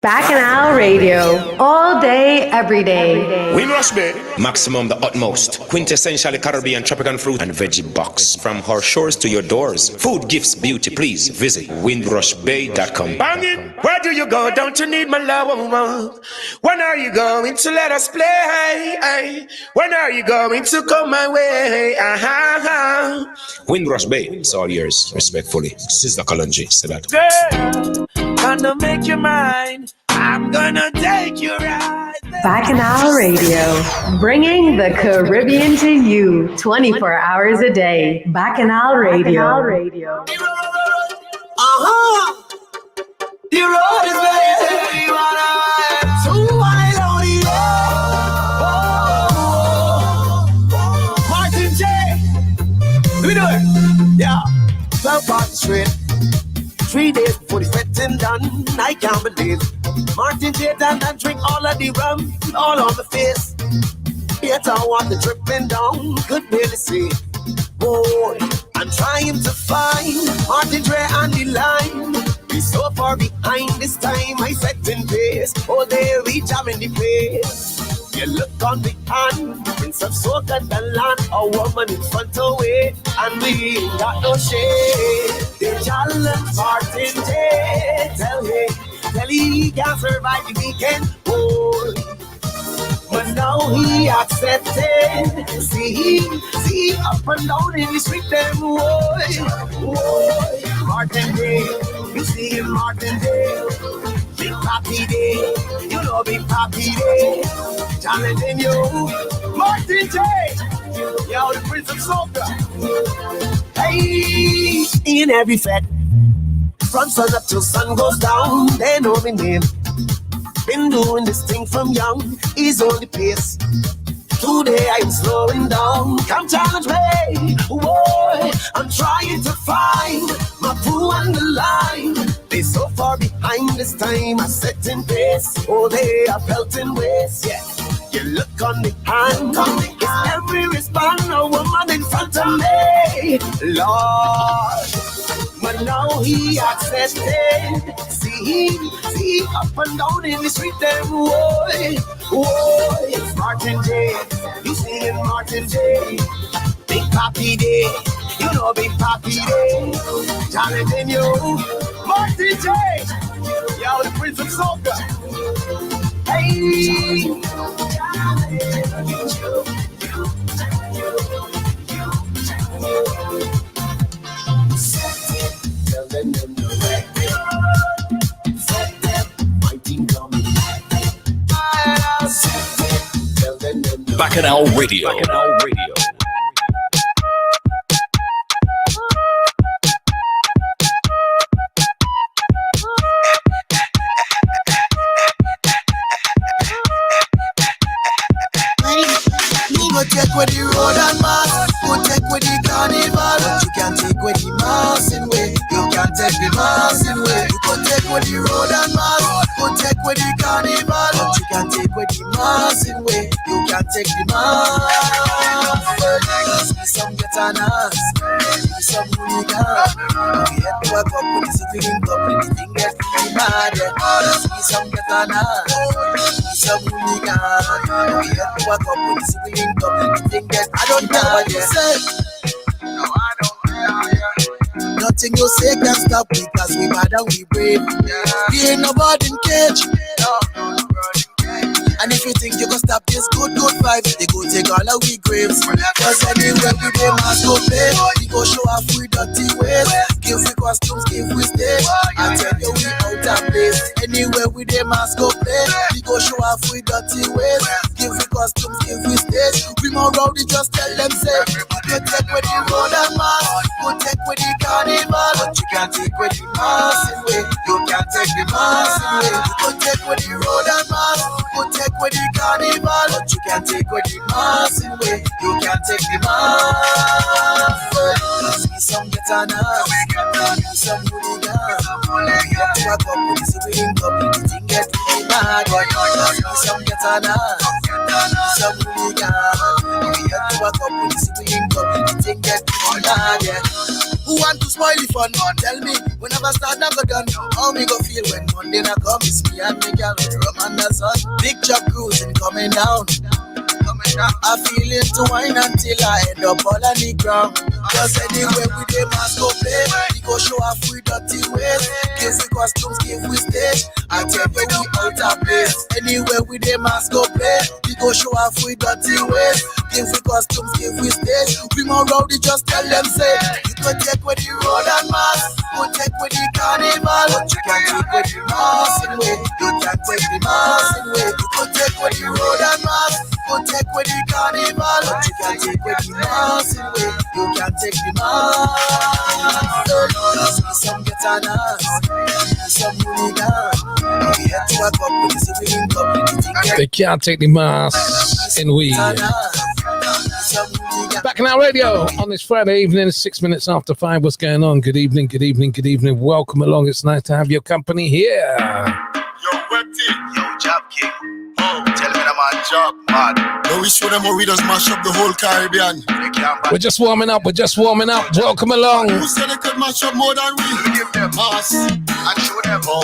Bacchanal Radio, all day, every day. Windrush Bay, maximum the utmost. Quintessentially Caribbean tropical fruit and veggie box. From our shores to your doors. Food, gifts, beauty, please visit windrushbay.com. Banging, where do you go? Don't you need my love? When are you going to let us play? When are you going to come my way? Windrush Bay, it's all yours. Respectfully, Sister Kalonji, say that. Girl, gonna make you mine. I'm gonna take you right there. Bacchanal Radio, bringing the Caribbean to you 24 hours a day. Bacchanal Radio. The road is very so wild on the Martin J. We do it. Yeah. 12 Park Street. 3 days before the fetting done, I can't believe Martin J done and drink all of the rum, all on the face. Yet I want the dripping down, could barely see. Boy, I'm trying to find Martin J on the line. He's so far behind this time, I set in pace. Oh, they reach I'm in the pace. You look on the hand, Prince of Soca the land, a woman in front of it, and we ain't got no shade. The challenge Martin J. Tell he can't survive the weekend, boy. But now he accepted. See, up and down in the street, them boy. Martin J. You see him, Martin J. Big Papi Day, you know Big Papi Day. Challenging you, Martin J. Yo, the Prince of Soca. Hey, in every fete, from sun up till sun goes down, they know me name. Been doing this thing from young, ease on the pace. Today I'm slowing down, come challenge me. Boy, I'm trying to find my poo on the line. They so far behind this time, I set in pace. Oh, they are belting waist, yeah. You look on the hand, it's every response, a woman in front of me. Lord, but now he accepted. See, up and down in the street, them boy. It's Martin J. You see him, Martin J. Big Papi Day, you know Big Papi Day. Challenging you, Martin J. Yo, the Prince of Soca. Hey. Tell them Bacchanal Radio. Go check with the road and mass, go check with the carnival. But you can't take with the massing way. You can't take the massing way. You go check with the road and mass, go check with the carnival. But you can't take with the massing way. You can't take the mass. See some get an ass, see some hooligan. We head to a couple, this is feeling couple, the thing gets pretty mad. See some get an ass, see some hooligan. We head to a couple, this is feeling couple. I don't know what you say. No, I don't. Nothing you say can stop me, cause we mad and we brave. We ain't nobody in cage. And if you think you can stop this good vibes, they go take all of we graves. Cause anywhere we dey must go play. We go show off we dirty ways. Give we costumes, give we stage. I tell you we out of place. Anywhere we dey must go play. We go show off we dirty ways. Give we costumes, give we stage. We more rowdy, just tell them say. You take with the road and mass, go take with the carnival. But you can't take with the massing way. You can't take the massing way. You go take with the road and mass, go take with the carnival. But you can't take with the massing way. You can't take the mass way. See some get an ass, see some hooligan. Get to a couple, this is winning couple. The thing gets pretty mad. See some get an ass, see some hooligan. Get to a couple, this is winning couple. The thing gets pretty mad. Who want to spoil the fun. Tell me, whenever start now go done, how me go feel when Monday na come? It's me and me girl with rum and the sun. Big truck cruising coming down. I feel it to wine until I end up all on the ground. Cause anywhere we dey must go play. We go show off we dirty ways. Give we costumes, give we stage. I tell you we out of place. Anywhere we dey must go play. We go show off we dirty ways. Give we costumes, give we stage. We more rowdy, just tell them say you can take with the road and mass. You take with the carnival. But you can't take with the mass in way. You can't take the mass in way. You can take with the road and mass. You take with the carnival. But you can't take with the mass in way. You can't take the mass. You see some get on us. Some hooligan. We head to a couple. This is winning couple. They can't take the mass in weed. Back in our radio on this Friday evening, 6 minutes after 5. What's going on? Good evening, good evening, good evening. Welcome along. It's nice to have your company here. Yo, Webty, yo, Job King. Oh, tell me that man, Job, man. No, we show them how we just mash up the whole Caribbean. We're just warming up. We're just warming up. Welcome along. Who said they could mash up more than we? Give them mass and show them how.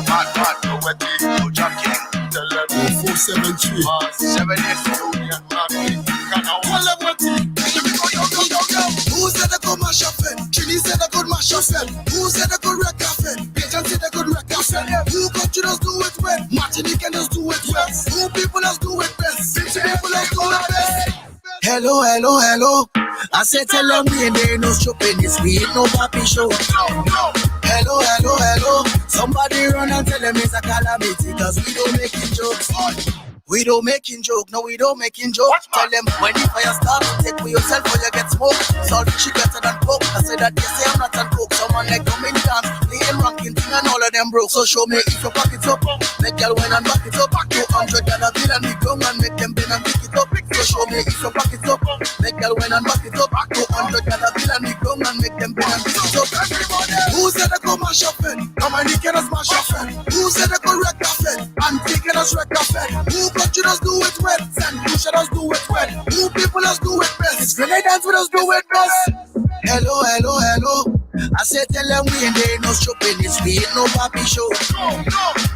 Man, yo, Webty, yo, Job King. Tell them 473 784. Tell them Webty. Who said they could mash up it? Trini said they could mash up it. Who said they could wreck off it? Pigeon said they could wreck off it. Who country does do it well? Martinique can just do it well. Who people does do it best? 50 people does do it best. Hello, hello, hello. I said tell them we ain't there no shopping. This we ain't no papi show. No. Hello, hello, hello. Somebody run and tell them it's a calamity. Cause we don't make it jokes. We don't making joke, no we don't making joke. Tell them when the fire starts, take for yourself or you get smoke. Salt she better than coke. I say that they say I'm not on coke. Someone like come in dance, playing ranking thing and all of them broke. So show me if you pack it up. Make y'all wine and back it up. $200 bill and we come and make them bend and pick it up. So show me if you pack it up. Make y'all wine and back it up. $200 bill and we come and make them bend and pick it up. Who said they go mash up it? Come and they can smash up it. Who said they go wreck off it? And they can wreck off it. Who country does do it well? Sand Lucia does do it well. Who people does do it best? It's Grenadians who does do it best. Hello, hello, hello. I said tell them we ain't there no shopping. It's we ain't no papi show.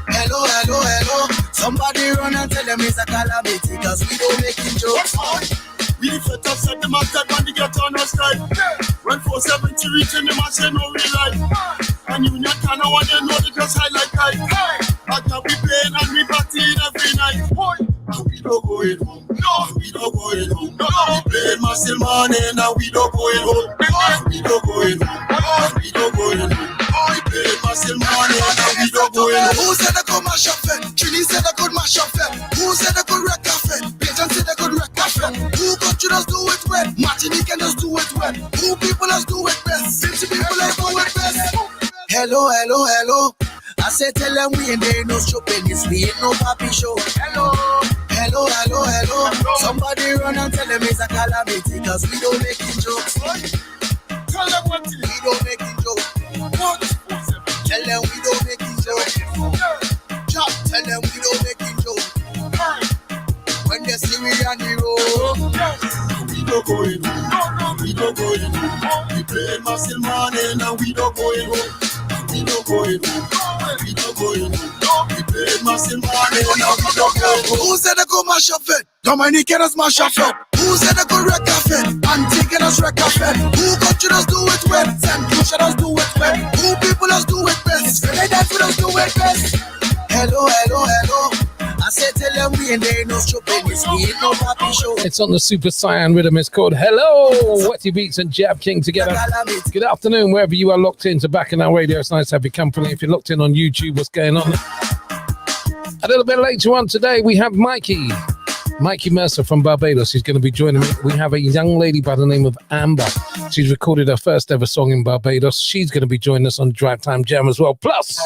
Hello, hello, hello. Somebody run and tell them it's a calamity. Cause we don't make it jokes. We the fit up, set them up, that man to get on our side. When 470 reaching the match, they no real life. And you not kind of want to know they just highlight tight. I can be playing and we partying every night. And we don't going home. No, we don't going home. No, we playing massive money and we don't going home. We don't going home. We don't going home. We playing massive money and we don't going home. Who said they could mash up it? Trini said they could mash up it. Who said they could wreck off it? Pigeon said they could wreck off it. Who country does do it well? Martinique can just do it well. Who people does do it best? 50 people does do it best. Hello, hello, hello. I said tell them we ain't there no shopping. It's we ain't no papi show. Hello, hello, hello, hello. Somebody run and tell them it's a calamity. Cause we don't make it jokes. Tell them what it is. We don't make it jokes. Tell them we don't make it jokes. Tell them we don't make it jokes. When they see we on the road, we don't go in home. No, we don't go in home. We play massive money and we don't go in home. We don't go in home. We don't go in home. We play massive money and we don't go in home. Who said they go mash up it? Dominique can smash up it. Who said they go wreck off it? Auntie can wreck off it. Who country does do it well? Sand Lucia does do it well. Who people does do it best? It's Grenadians who does do it best. Hello, hello, hello. I said tell them we ain't there no shopping. It's we ain't no papi show. It's on the Super Saiyan rhythm. It's called Hello. Wetty Beats and Jab King together. Good afternoon, wherever you are locked into Back in Our Radio. It's nice to have your company. If you're locked in on YouTube, what's going on? A little bit later on today, we have Mikey Mercer from Barbados. He's going to be joining me. We have a young lady by the name of Amber. She's recorded her first ever song in Barbados. She's going to be joining us on Drivetime Jam as well. Plus,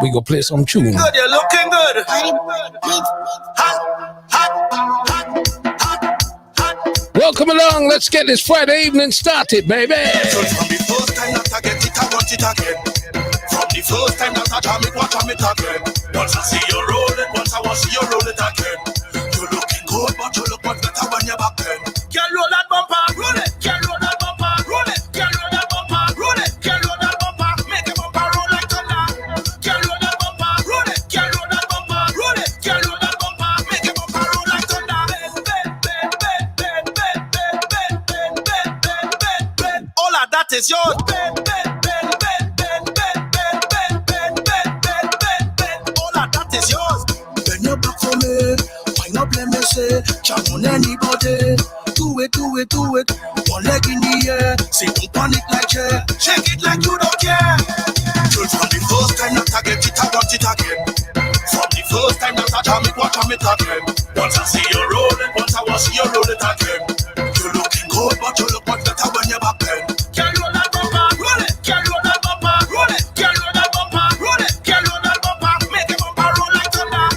we go play some tune. Good, you're looking good. Welcome along. Let's get this Friday evening started, baby. So from the first time that I get it, I want it again. From the first time that I jam it, watch it again. Once I see you roll it, once I want to see you roll it again. You looking good, but you look much better when you're back then. Girl, roll that bumper, roll it. Girl, roll that bumper, roll it. Girl, roll that bumper, roll it. pressure on anybody. Do it, do it, do it. One leg in the air. Say don't panic like chair. Shake it like you don't care. Till from the first time that I get it, I want it again. From the first time that I jam it, watch it again. Once I see you roll it, once I want see you roll it again. You looking good, but you look much better when you're back then. Can roll that bumper, roll it. Can roll that bumper, roll it. Can roll that bumper, roll it. Can roll that bumper, make a bumper roll like thunder.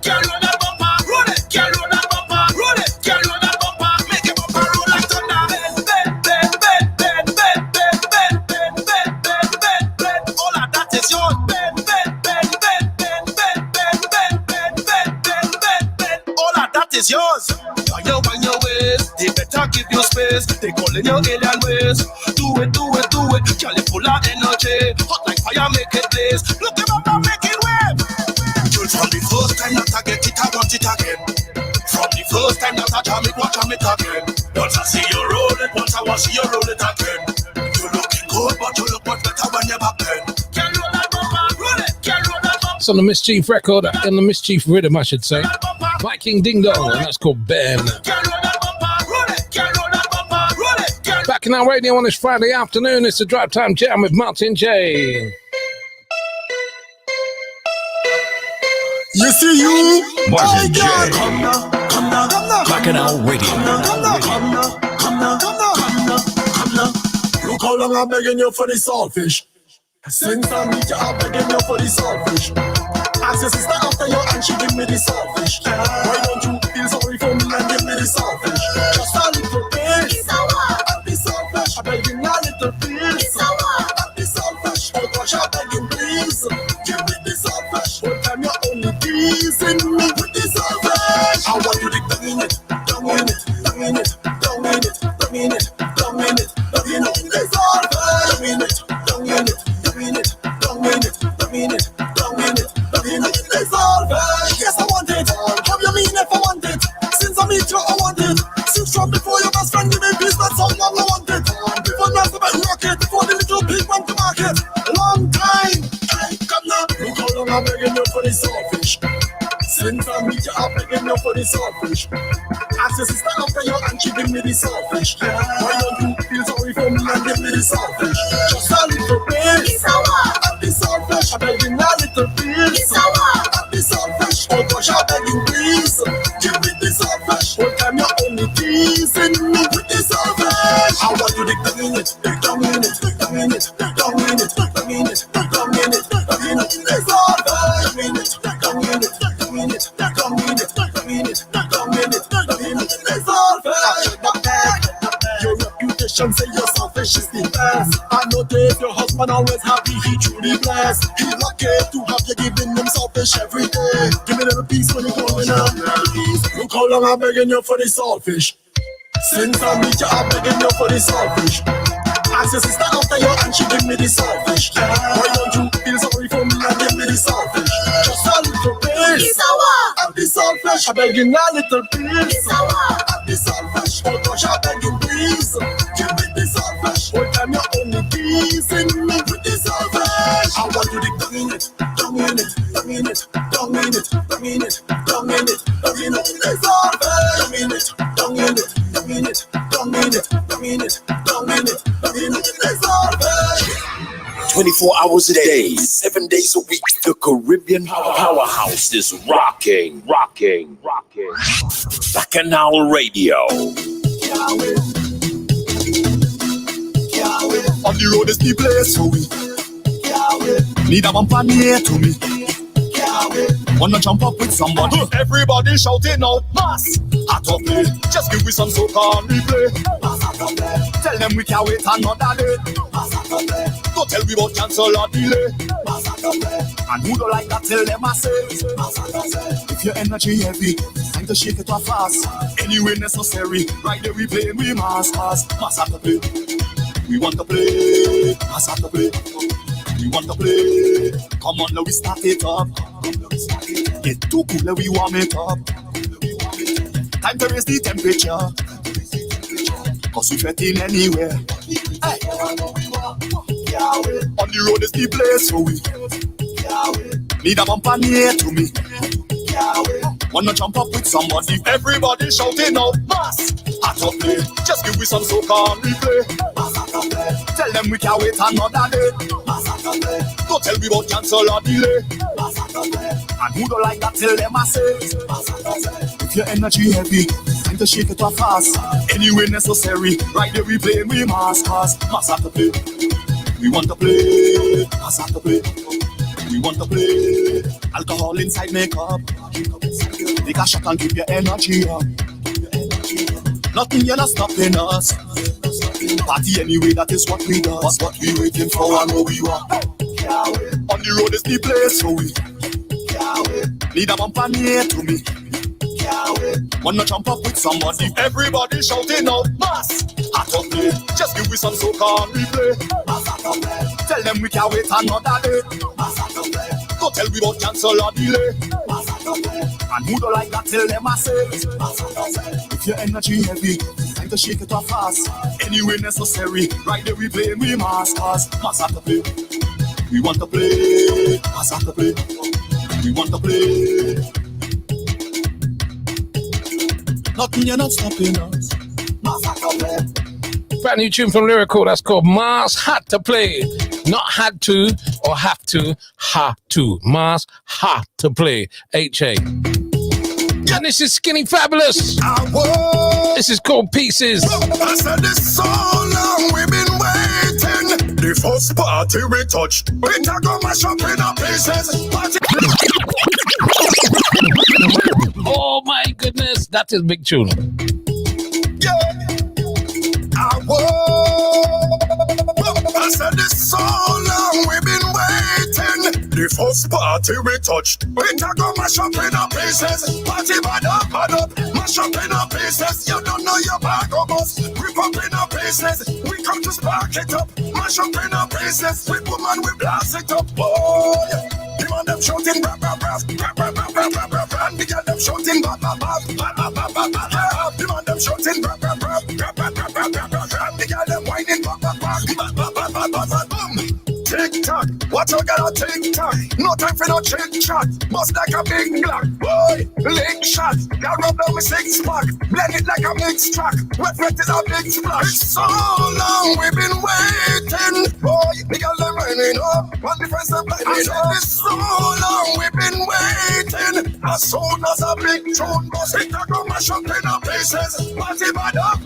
Can roll that bumper, roll it. Can roll that bumper, roll it. Can roll that bumper, make a bumper roll like thunder. Bend, bend, bend, bend, bend, bend, bend, bend, bend, bend, bend. All of that is yours. Bend, bend, bend, bend, bend, bend, bend, bend, bend, bend, bend, bend, bend. All of that is yours. On your ways, they better give you space. They calling your alien ways. Do it, do it, do it. Girl, you full of energy. Hot like fire, make it blaze. Look him up and make it wave. Girl, from the first time that I get it, I want it again. From the first time that I jam it, watch it again. Once I see you roll it, once I want see you roll it again. You looking good, but you look much better when you're back then. Can roll that bumper, roll it. Can roll that bumper. It's on the Mischief record, and the Mischief rhythm, I should say. Viking Ding Dong, and that's called Ben. Back in our radio on this Friday afternoon, it's the Drivetime Jam with Martin J. You see you, Martin J. come now, come now, come now. Back in our radio. Come now, come now, come now, come now, come now, come now. Look how long I'm begging you for the saltfish. Since I meet you, I'm begging you for the saltfish. Ask your sister after you and she give me the saltfish. Why don't you feel sorry for me and give me the saltfish? Just a little bit. I'll be saltfish. I'm begging a little bit. I'll be saltfish. Oh gosh, I'm begging please. Give me the saltfish. One time you're only teasing me with the saltfish. I want you to down in it, down in it, down in it, down in it, down in it, down in it, down in it, the saltfish. Down in it, down in it, down in it, down in it, down in it, down in it. It's all right. Yes, I want it. How you mean if I want it? Since I meet you, I want it. Since from before your best friend give me peace, that's how long I want it. Before that's about rocket, before the little pig went to market. A long time. Hey, come now. Look how long I'm begging you for the saltfish. Since I meet you, I'm begging you for the saltfish. Ask your sister after you and she give me the saltfish. Why don't you feel sorry for me and give me the saltfish? Just a little bit. I'll be saltfish. I'm begging a little bit. I'll be saltfish. Oh gosh, I'm begging please. Give me the saltfish. One time you're only teasing me with the saltfish. I want you to dig down in it, dig down in it, dig down in it, dig down in it, dig down in it, dig down in it, dig down in it, the saltfish. Down in it, dig down in it, dig down in it, dig down in it, dig down in it, dig down in it, dig down in it, the saltfish. Your reputation say you're selfish is the best. I know Dave, your husband always happy, he truly blessed. He lucky to have you giving him selfish every day. Give me a little piece when you're going out. Look how long I'm begging you for the saltfish. Since I meet you, I'm begging you for the saltfish. Ask your sister after you and she give me the saltfish. Why don't you feel sorry for me and give me the saltfish? Just a little bit. I'll be saltfish. I'm begging a little bit. I'll be saltfish. Oh gosh, I'm begging please. Give me the saltfish. One time you're only teasing me with the saltfish. I want you to down in it, down in it, down in it, down in it, down in it, down in it, down in it, the saltfish. Down in it, down in it, down in it, down in it, down in it, down in it, down in it, the saltfish. 24 hours a day, 7 days a week. The Caribbean powerhouse is rocking. Bacchanal Radio. On the road is the place for we. Need a bumper near to me. Wanna jump up with somebody? Everybody shouting out, mass! Out of play, just give me some soca and replay. Tell them we can't wait another day. Don't tell me about cancel or delay. And who don't like that, tell them I say. If your energy heavy, time to shake it off fast. Anyway necessary, right there we play, we mass out to play. We want to play, mass out to play. We want to play. Come on, now we start it up. Get too cool, now we warm it up. Time to raise the temperature. Cause we fetting anywhere. Hey. On the road is the place for we. Need a bumper near to me. Wanna jump up with somebody, everybody shouting out, Mass, hot up play. Just give me some soca and replay. Mass hot up play. Tell them we can't wait another day. Mass hot up play. Don't tell me about cancel or delay. Mass hot up play. And who don't like that, tell them I say. Mass hot up play. If your energy heavy, time to shake it off fast. Anyway necessary, right there we playing we mass cause. Mass hot up play. We want to play. Mass hot up play. We want to play. Alcohol inside makeup. Take a shot and keep your energy up. Nothing you're not stopping us. Party anyway, that is what we do. What we waiting for and what we want. On the road is the place, so we need a bumper near to me. Wanna jump up with somebody, everybody shouting out, Mass, hot up play. Just give me some soca and replay. Tell them we can't wait another day. Don't tell me about cancel or delay. And who don't like that, tell them I say. If your energy heavy, time to shake it off fast. Anyway necessary, right there we play we mass cause. Mass hot to play. We want to play. Mass hot to play. We want to play. Nothing you're not stopping us. Mass hot to play. Brand new tune from Lyrical that's called Mars Had to Play. Not had to or have to, ha to. Mars had to play. H-A. And this is Skinny Fabulous. This is called Pieces. I said this so long we've been waiting. The first party we touched, we talk on my shop in our pieces. Oh my goodness, that is big tune. I said this so long we've been waiting. The first party we touched, we talk on my shop in our pieces. Party bad up, mash up in our pieces. You don't know your bag of us. Rip up in our pieces. We come to spark it up, mash up in our pieces. We woman, we blast it up, boy. You want them shouting, rap, rap, rap, rap, rap, rap, rap, rap, rap, rap. And the girl them shouting, bap, bap, bap, bap, bap, bap, bap, bap, bap. You want them shouting, rap, rap, rap, rap, rap, rap, rap, rap, rap, rap. The girl them whining, bap, bap, bap, bap, bap, bap, bap, bap, bap, boom. Tick tock, what you gotta tick tock? No time for no chit chat. Bust like a big block, boy. Lick shot, now rub down my six pack. Blend it like a mix track. Wet is a big splash. It's so long we've been waiting, boy. The girl them running up, one difference of blinding up. It's so long we've been waiting. As soon as a big tune bust, it a go mash up in our pieces. Party bad up,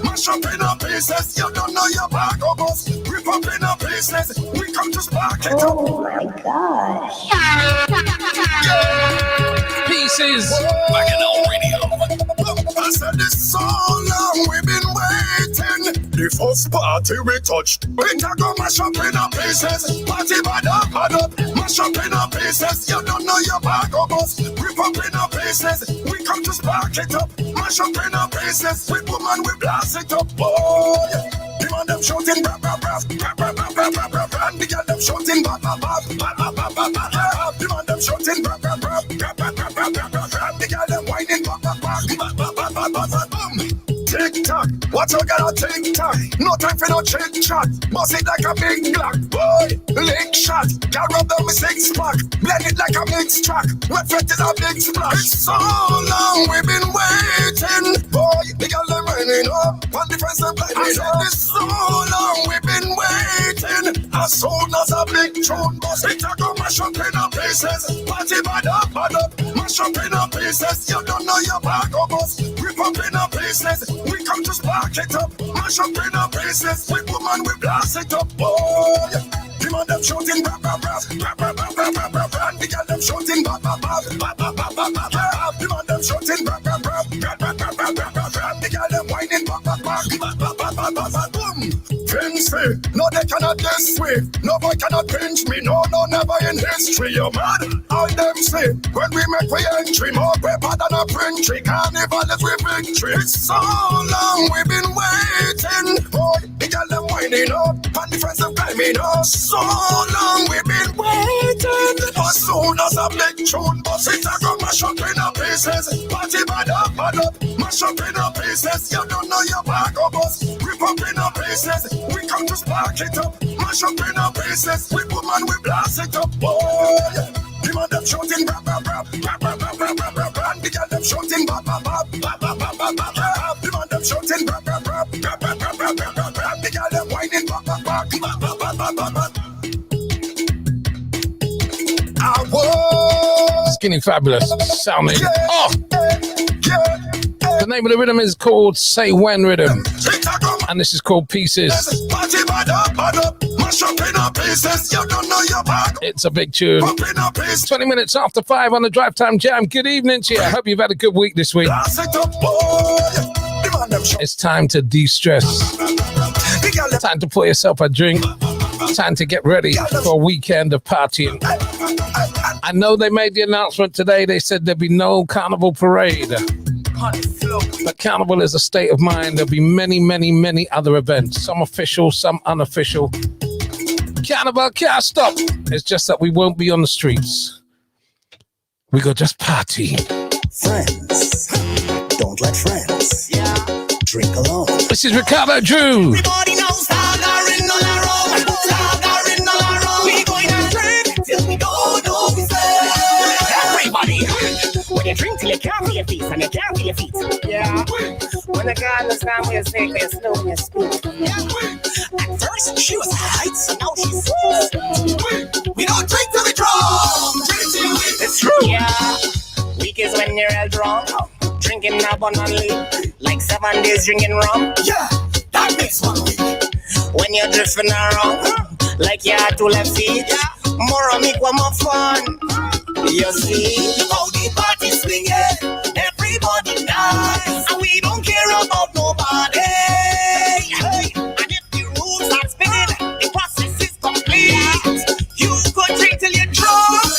mash up in our pieces. You don't know your bag of us. Rip up in our pieces. We come to spark it up. Oh my gosh. Pieces. Back in on radio. I said this so long we've been waiting. The first party we touched, we talk on mash up in our pieces. Party bad up, mash up in our pieces. You don't know your bag of us. Rip up in our pieces. We come to spark it up, mash up in our pieces. We woman, we blast it up, boy. The man them shouting, rap, rap, rap, rap, rap, rap, rap, rap, rap, rap. And the girl them shouting, bap, bap, bap, bap, bap, bap, bap, bap, bap. The man them shouting, rap, rap, rap, rap, rap, rap, rap, rap, rap, rap. The girl them whining, bap, bap, bap, bap, bap, bap, bap, bap, bap, boom. Tick tock, what you gotta tick tock? No time for no chit chat. Bust it like a big block, boy. Lick shot, girl rub down my six pack. Blend it like a mix track. Wet is a big splash. It's so long we've been waiting, boy. The girl them running up, one difference of blinding up. It's so long we've been waiting. As soon as a big tune bust, it a go mash up in our pieces. Party bad up, mash up in our pieces. You don't know your bag of us. Rip up in our pieces. We come to spark it up, mash up in our pieces. We woman, we blast it up, boy. The man them shouting, rap, rap, rap, rap, rap, rap, rap, rap, rap, rap. And the girl them shouting, bap, bap, bap, bap, bap, bap, bap, bap, bap. The man them shouting, rap, rap, rap, rap, rap, rap, rap, rap, rap, rap. The girl them whining, bap, bap, bap, bap, bap, bap, bap, bap, bap, boom. Fancy, no they cannot this way. No boy cannot pinch me, no, never in history. You mad? All them say, when we make we entry, more paper than a printry. Carnival is we victory. It's so long we've been waiting, boy. The girl them whining up, and the friends them climbing up. So long we've been waiting. As soon as a big tune bust, it a go mash up in our pieces. Party bad up, mash up in our pieces. You don't know your bag of us. Rip up in our pieces. We come to spark it up, mash up in our pieces. We woman, we blast it up, boy. The man them shouting, rap, rap, rap, rap, rap, rap, rap, rap, rap, rap. And the shouting, bop, bop, bop, bop, bop, bop, bop, bop. The man them shouting, bop, bop, bop, bop, bop, bop, bop, bop, bop. The girl them whining, bop, bop, bop, bop, bop, bop, bop, bop, bop. Skinny Fabulous sounding. Oh! The name of the rhythm is called Say When Rhythm. And this is called Pieces. It's a big tune. 20 minutes after 5 on the Drivetime Jam. Good evening to you. I hope you've had a good week this week. It's time to de-stress. Time to pour yourself a drink. Time to get ready for a weekend of partying. I know they made the announcement today. They said there'd be no carnival parade. But carnival is a state of mind. There'll be many, many, many other events. Some official, some unofficial. Carnival can't stop. It's just that we won't be on the streets. We go just party. Friends. Don't let friends. Drink alone. This is Ricardo Drew. Everybody knows staggering all around. Staggering all around. We going to drink till we don't know we say. Everybody. When you drink till you can't feel your feet and you can't feel your feet. Yeah. When the girl understand what you say, you're slow and you speak. At first she was high, so now she's sweet. We don't drink till we drunk. Drink till we. It's true. Yeah. Week is when you're all drunk. Drinking abundantly, like 7 days drinking rum. Yeah, that makes 1 week. When you're drifting around, like you had 2 left feet. More rum equal more fun. You see, how the party swinging, everybody nice, and we don't care about nobody. Hey. And if the rules start spinning, the process is complete. You could drink till you're drunk.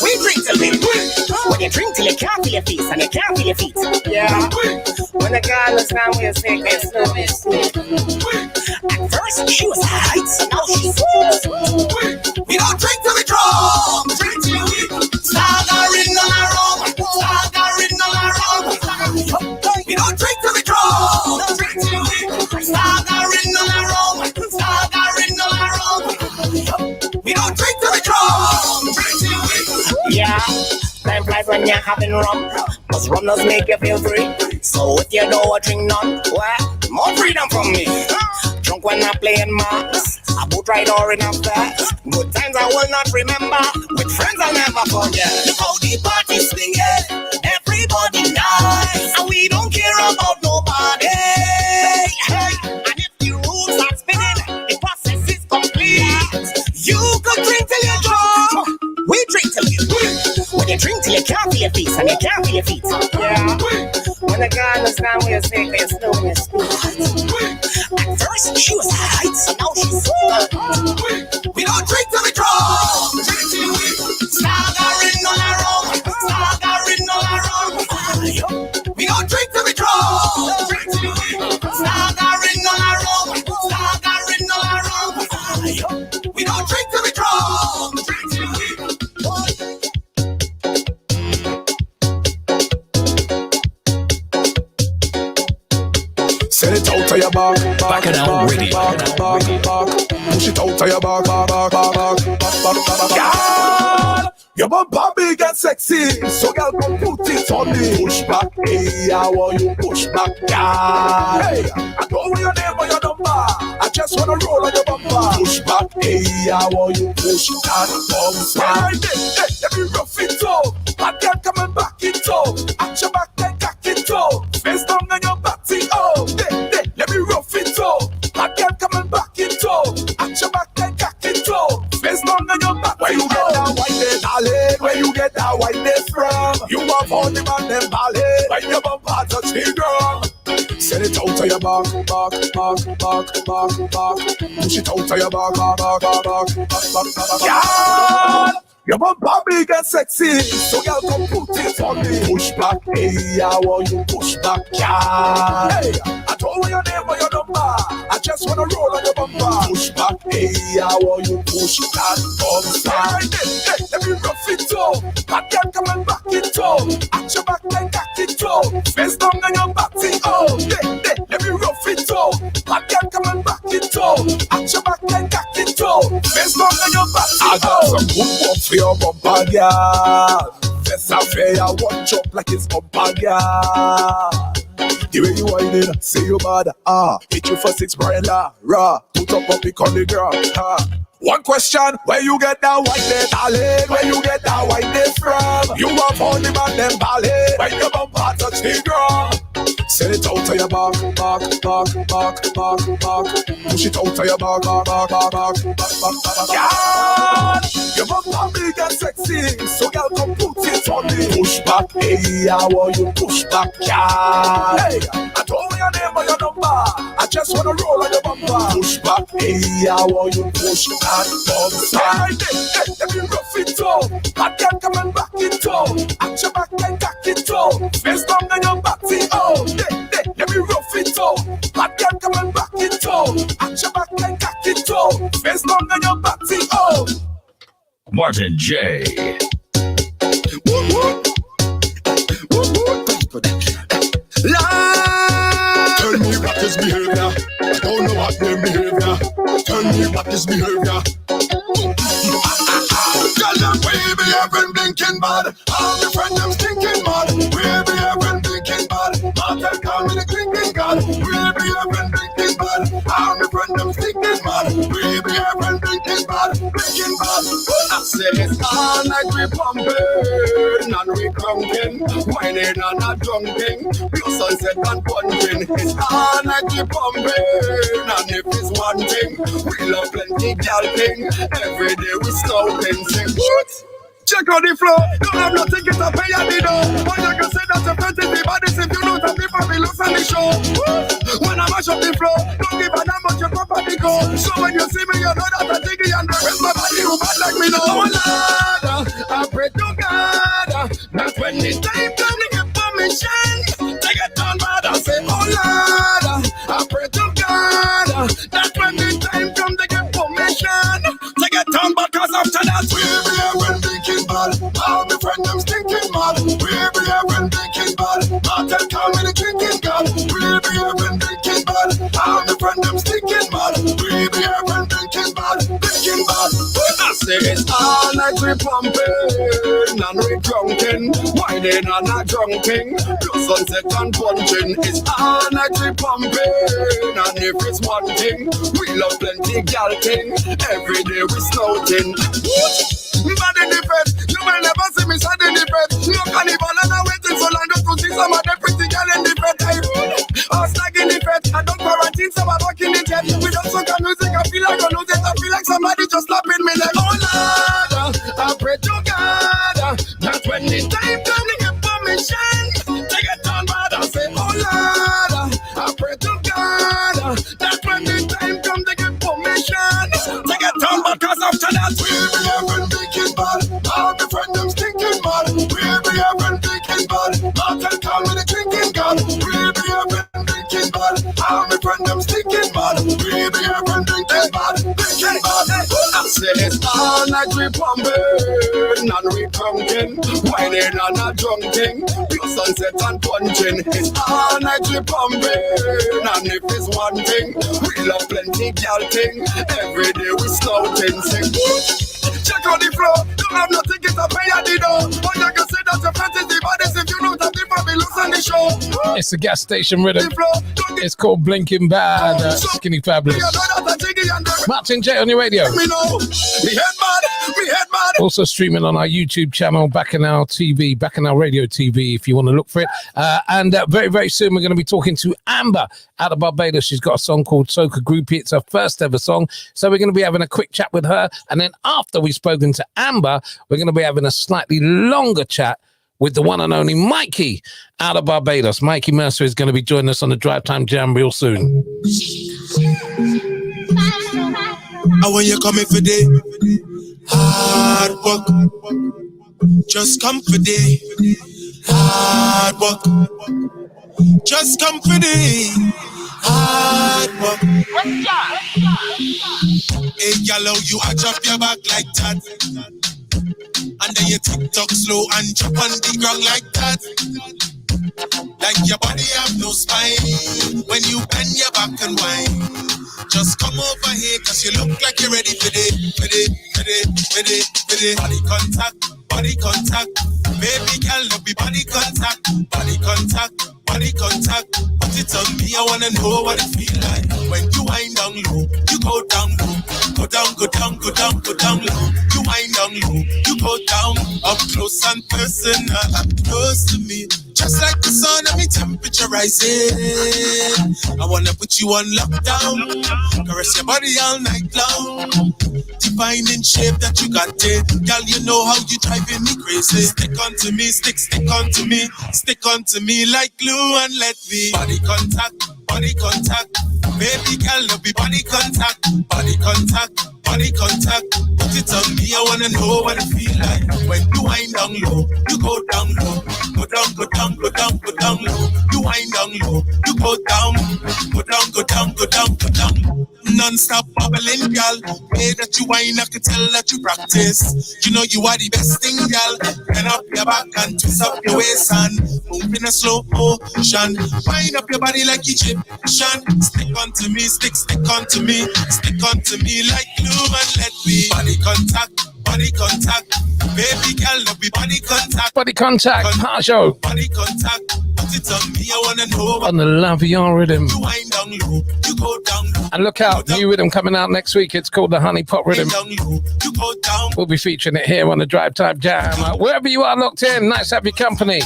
We drink till we drink. When you drink till you can't feel your feet and you can't feel your feet. Yeah. When the girl understand what you say, you're slow and sweet. At first she was high, so now she's sweet. We don't drink till we drunk. Drink till we staggering all around. Staggering all around. We don't drink till we drunk. Drink till we staggering all around. Staggering all around. We don't drink till we drunk. Drink till we. Yeah. Time flies when you're having rum. Cause rum does make you feel free. So if you don't drink none, well, more freedom from me. Drunk when I'm playing marks. A boat ride or in a fast. Good times I will not remember. With friends I'll never forget. Look how the party swinging. Everybody nice. And we don't care about nobody. Hey. And if the rules are spinning, the process is complete. You could drink till you're drunk. We drink till you drink. When you drink till you can't feel your feet and you can't feel your feet. Yeah. When the girl understand what you say, you're slow and you speak. At first she was high, so now she's sweet. We don't drink till we drunk. Drink till we staggering all around. Staggering all around. We don't drink till we drunk. Drink till we staggering all around. Staggering all around. We don't drink till we drunk. Drink till we. Send it out to your back and out ready. Push it out to your back. Girl, your bumper big and sexy, so girl come put it on me. Push back, hey, I want you push back, girl. Hey, I don't want your name or your number, I just wanna roll on your bumper. Push back, hey, I want you push that bumper. Hey, let me rough it up. Bad girl coming back it up. At your back and cock it up. Face down on your body, oh. Let me rough it up. Bad girl coming back it up. At your back and cock it up. Face down on your body. Where you get that white day, darling? Where you get that white day from? You have all the man them ballet. When your bumper touch the ground. Send it out to your back. Push it out to your back. Yeah. Your bumper big and sexy, so girl come put it on me. Push back, hey, I want you push back, yeah. Hey, I don't want your name or your number, I just wanna roll on your bumper. Push back, hey, I want you push that bumper. Hey, let me rough it up. Bad girl coming back it up. At your back and cock it up. Face down on your body, oh. Let me rough it up. Bad girl coming back it up. At your back and cock it up. Face down on your body, I got some good work for your bumper, girl. yes, I fair. Watch up like it's up again. The way you whine it, say you bad, hit you for 6 brella, raw, put up the collie girl, One question, where you get that white day, darling? Where you get that white day from? You have on the man them ballet, when your bumper touch the ground. Send it out of your back. Push it out of your back. Yeah, your bumper big and sexy, so girl come put it on me. Push back, hey, I want you push back, yeah. Hey, I don't want your name or your number, I just wanna roll on your bumper. Push back, hey, I want you push back, bounce back. Hey, let me rough it up, I can't come and back it up. At your back and back it up, face down and your back it up. Let me rough it up, I can't come and back it up. At your back and back it up, face down and your back it up. Martin J. Tell me what is behavior. I don't know what their behavior. Tell me what is behavior. Tell them we be having blinking bad. All the friends them stinking mad. We be having blinking bad. Martin call me the clinking god. We be having blinking bad. All the friends them stinking mad. We be having blinking bad. Blinking bad. I say it's all night we pumping and we crunking, whining and a drunking, blue sunset and punching. It's all night we pumping, and if it's one thing, we love plenty gal thing. Every day we snouting, sing what? Check out the flow, don't have nothing get a pay at the door. But you can say that your friends is the baddest if you know that the family looks on the show. When I mash up the flow, don't give a damn what your property go. So when you see me, you know that I dig it and the rest my body who bad like me know. Oh Lord, I pray to God that when the time comes to get permission, they get done bad. I say, oh Lord, I pray to God that when the time comes to get permission, they get done bad. Cause after that we be having thinking bad. All my friends them stinking mad. We be having thinking bad. Martin call me the drinking god. We be having thinking bad. All my friends them stinking mad. We be having thinking bad. Thinking bad. I say it's all night we pumping and we drunking, whining and a drunking, blue sunset and punching. It's all night we pumping, and if it's one thing, we love plenty gal thing. Every day we snouting. Bad in the bed, you will never see me sad in the bed. No carnival and I'm waiting so long just to see some of the pretty girl in the bed. I snag in the bed, I don't quarantine, so I'm walking in the jet. We don't suck on music, I feel like I lose it. I feel like somebody just slapping me like, oh Lord, I pray to God that when the time comes to get permission, they get done bad. I say, oh Lord, I pray to God that when the time comes to get permission, they get done bad. Cause after that we be having thinking bad. All the friends them stinking mad. We be having thinking bad. Martin call me the drinking god. We be having thinking bad. All the friends them stinking mad. We be having thinking bad. Thinking bad. I say it's all night we pumping and we drunking, whining and a drunking, blue sunset and punching. It's all night we pumping, and if it's one thing, we love plenty gal thing. Every day we snouting, sing. Check out the flow, don't have no ticket to pay at the door. But you can say that your friends is the baddest if you know that the family looks on the show. It's a gas station rhythm. It's called Blinking Bad, Skinny Fabulous. Martin J on your radio. Also streaming on our YouTube channel, Bacchanal TV, Bacchanal Radio TV, if you want to look for it. And very, very soon we're going to be talking to Amber out of Barbados. She's got a song called Soca Groupie. It's her first ever song. So we're going to be having a quick chat with her. And then after we've spoken to Amber, we're going to be having a slightly longer chat with the one and only Mikey out of Barbados. Mikey Mercer is going to be joining us on the Drivetime Jam real soon. And when you coming for day, hard work, just come for day, hard work, just come for day, hard work. Hey, gallo, you a drop your back like that, and then you tick-tock slow and drop on the ground like that. Like your body have no spine when you bend your back and whine. Just come over here, cause you look like you're ready for it. Body contact, Baby girl, love me body contact, body contact, body contact. Put it on me, I wanna know what it feel like. When you wind down low, you go down low. Go down, go down, go down, go down low. You wind down low, you go down. Up close and personal, up close to me. Just like the sun and me temperature rising. I wanna put you on lockdown. Caress your body all night long. Divine in shape that you got it. Girl, you know how you driving me crazy. Stick onto me, stick onto me. Stick onto me like glue and let me. Body contact, body contact. Baby girl, love me body contact, body contact, body contact. Put it on me, I wanna know what it feel like. When you wind down low, you go down low. Go down, go down, go down, go down low. You wind down low, you go down. Go down, go down, go down, go down. Non-stop bubbling, girl. Way that you whine, I can tell that you practice. You know you are the best thing, girl. Bend up your back and twist up your waist and move in a slow motion. Wind up your body like Egyptian. Stick onto me, stick onto me. Stick onto me like glue and let me. Body contact, body contact. Baby girl, love me body contact. Body contact, Pajo. Body contact. Put it on me, I wanna know. On the Love Your Rhythm. You wind down low, you go down low. And look out, new rhythm coming out next week. It's called the Honey Pot Rhythm. Down low, you go down. We'll be featuring it here on the Drivetime Jam. Wherever you are locked in, nice to have your company.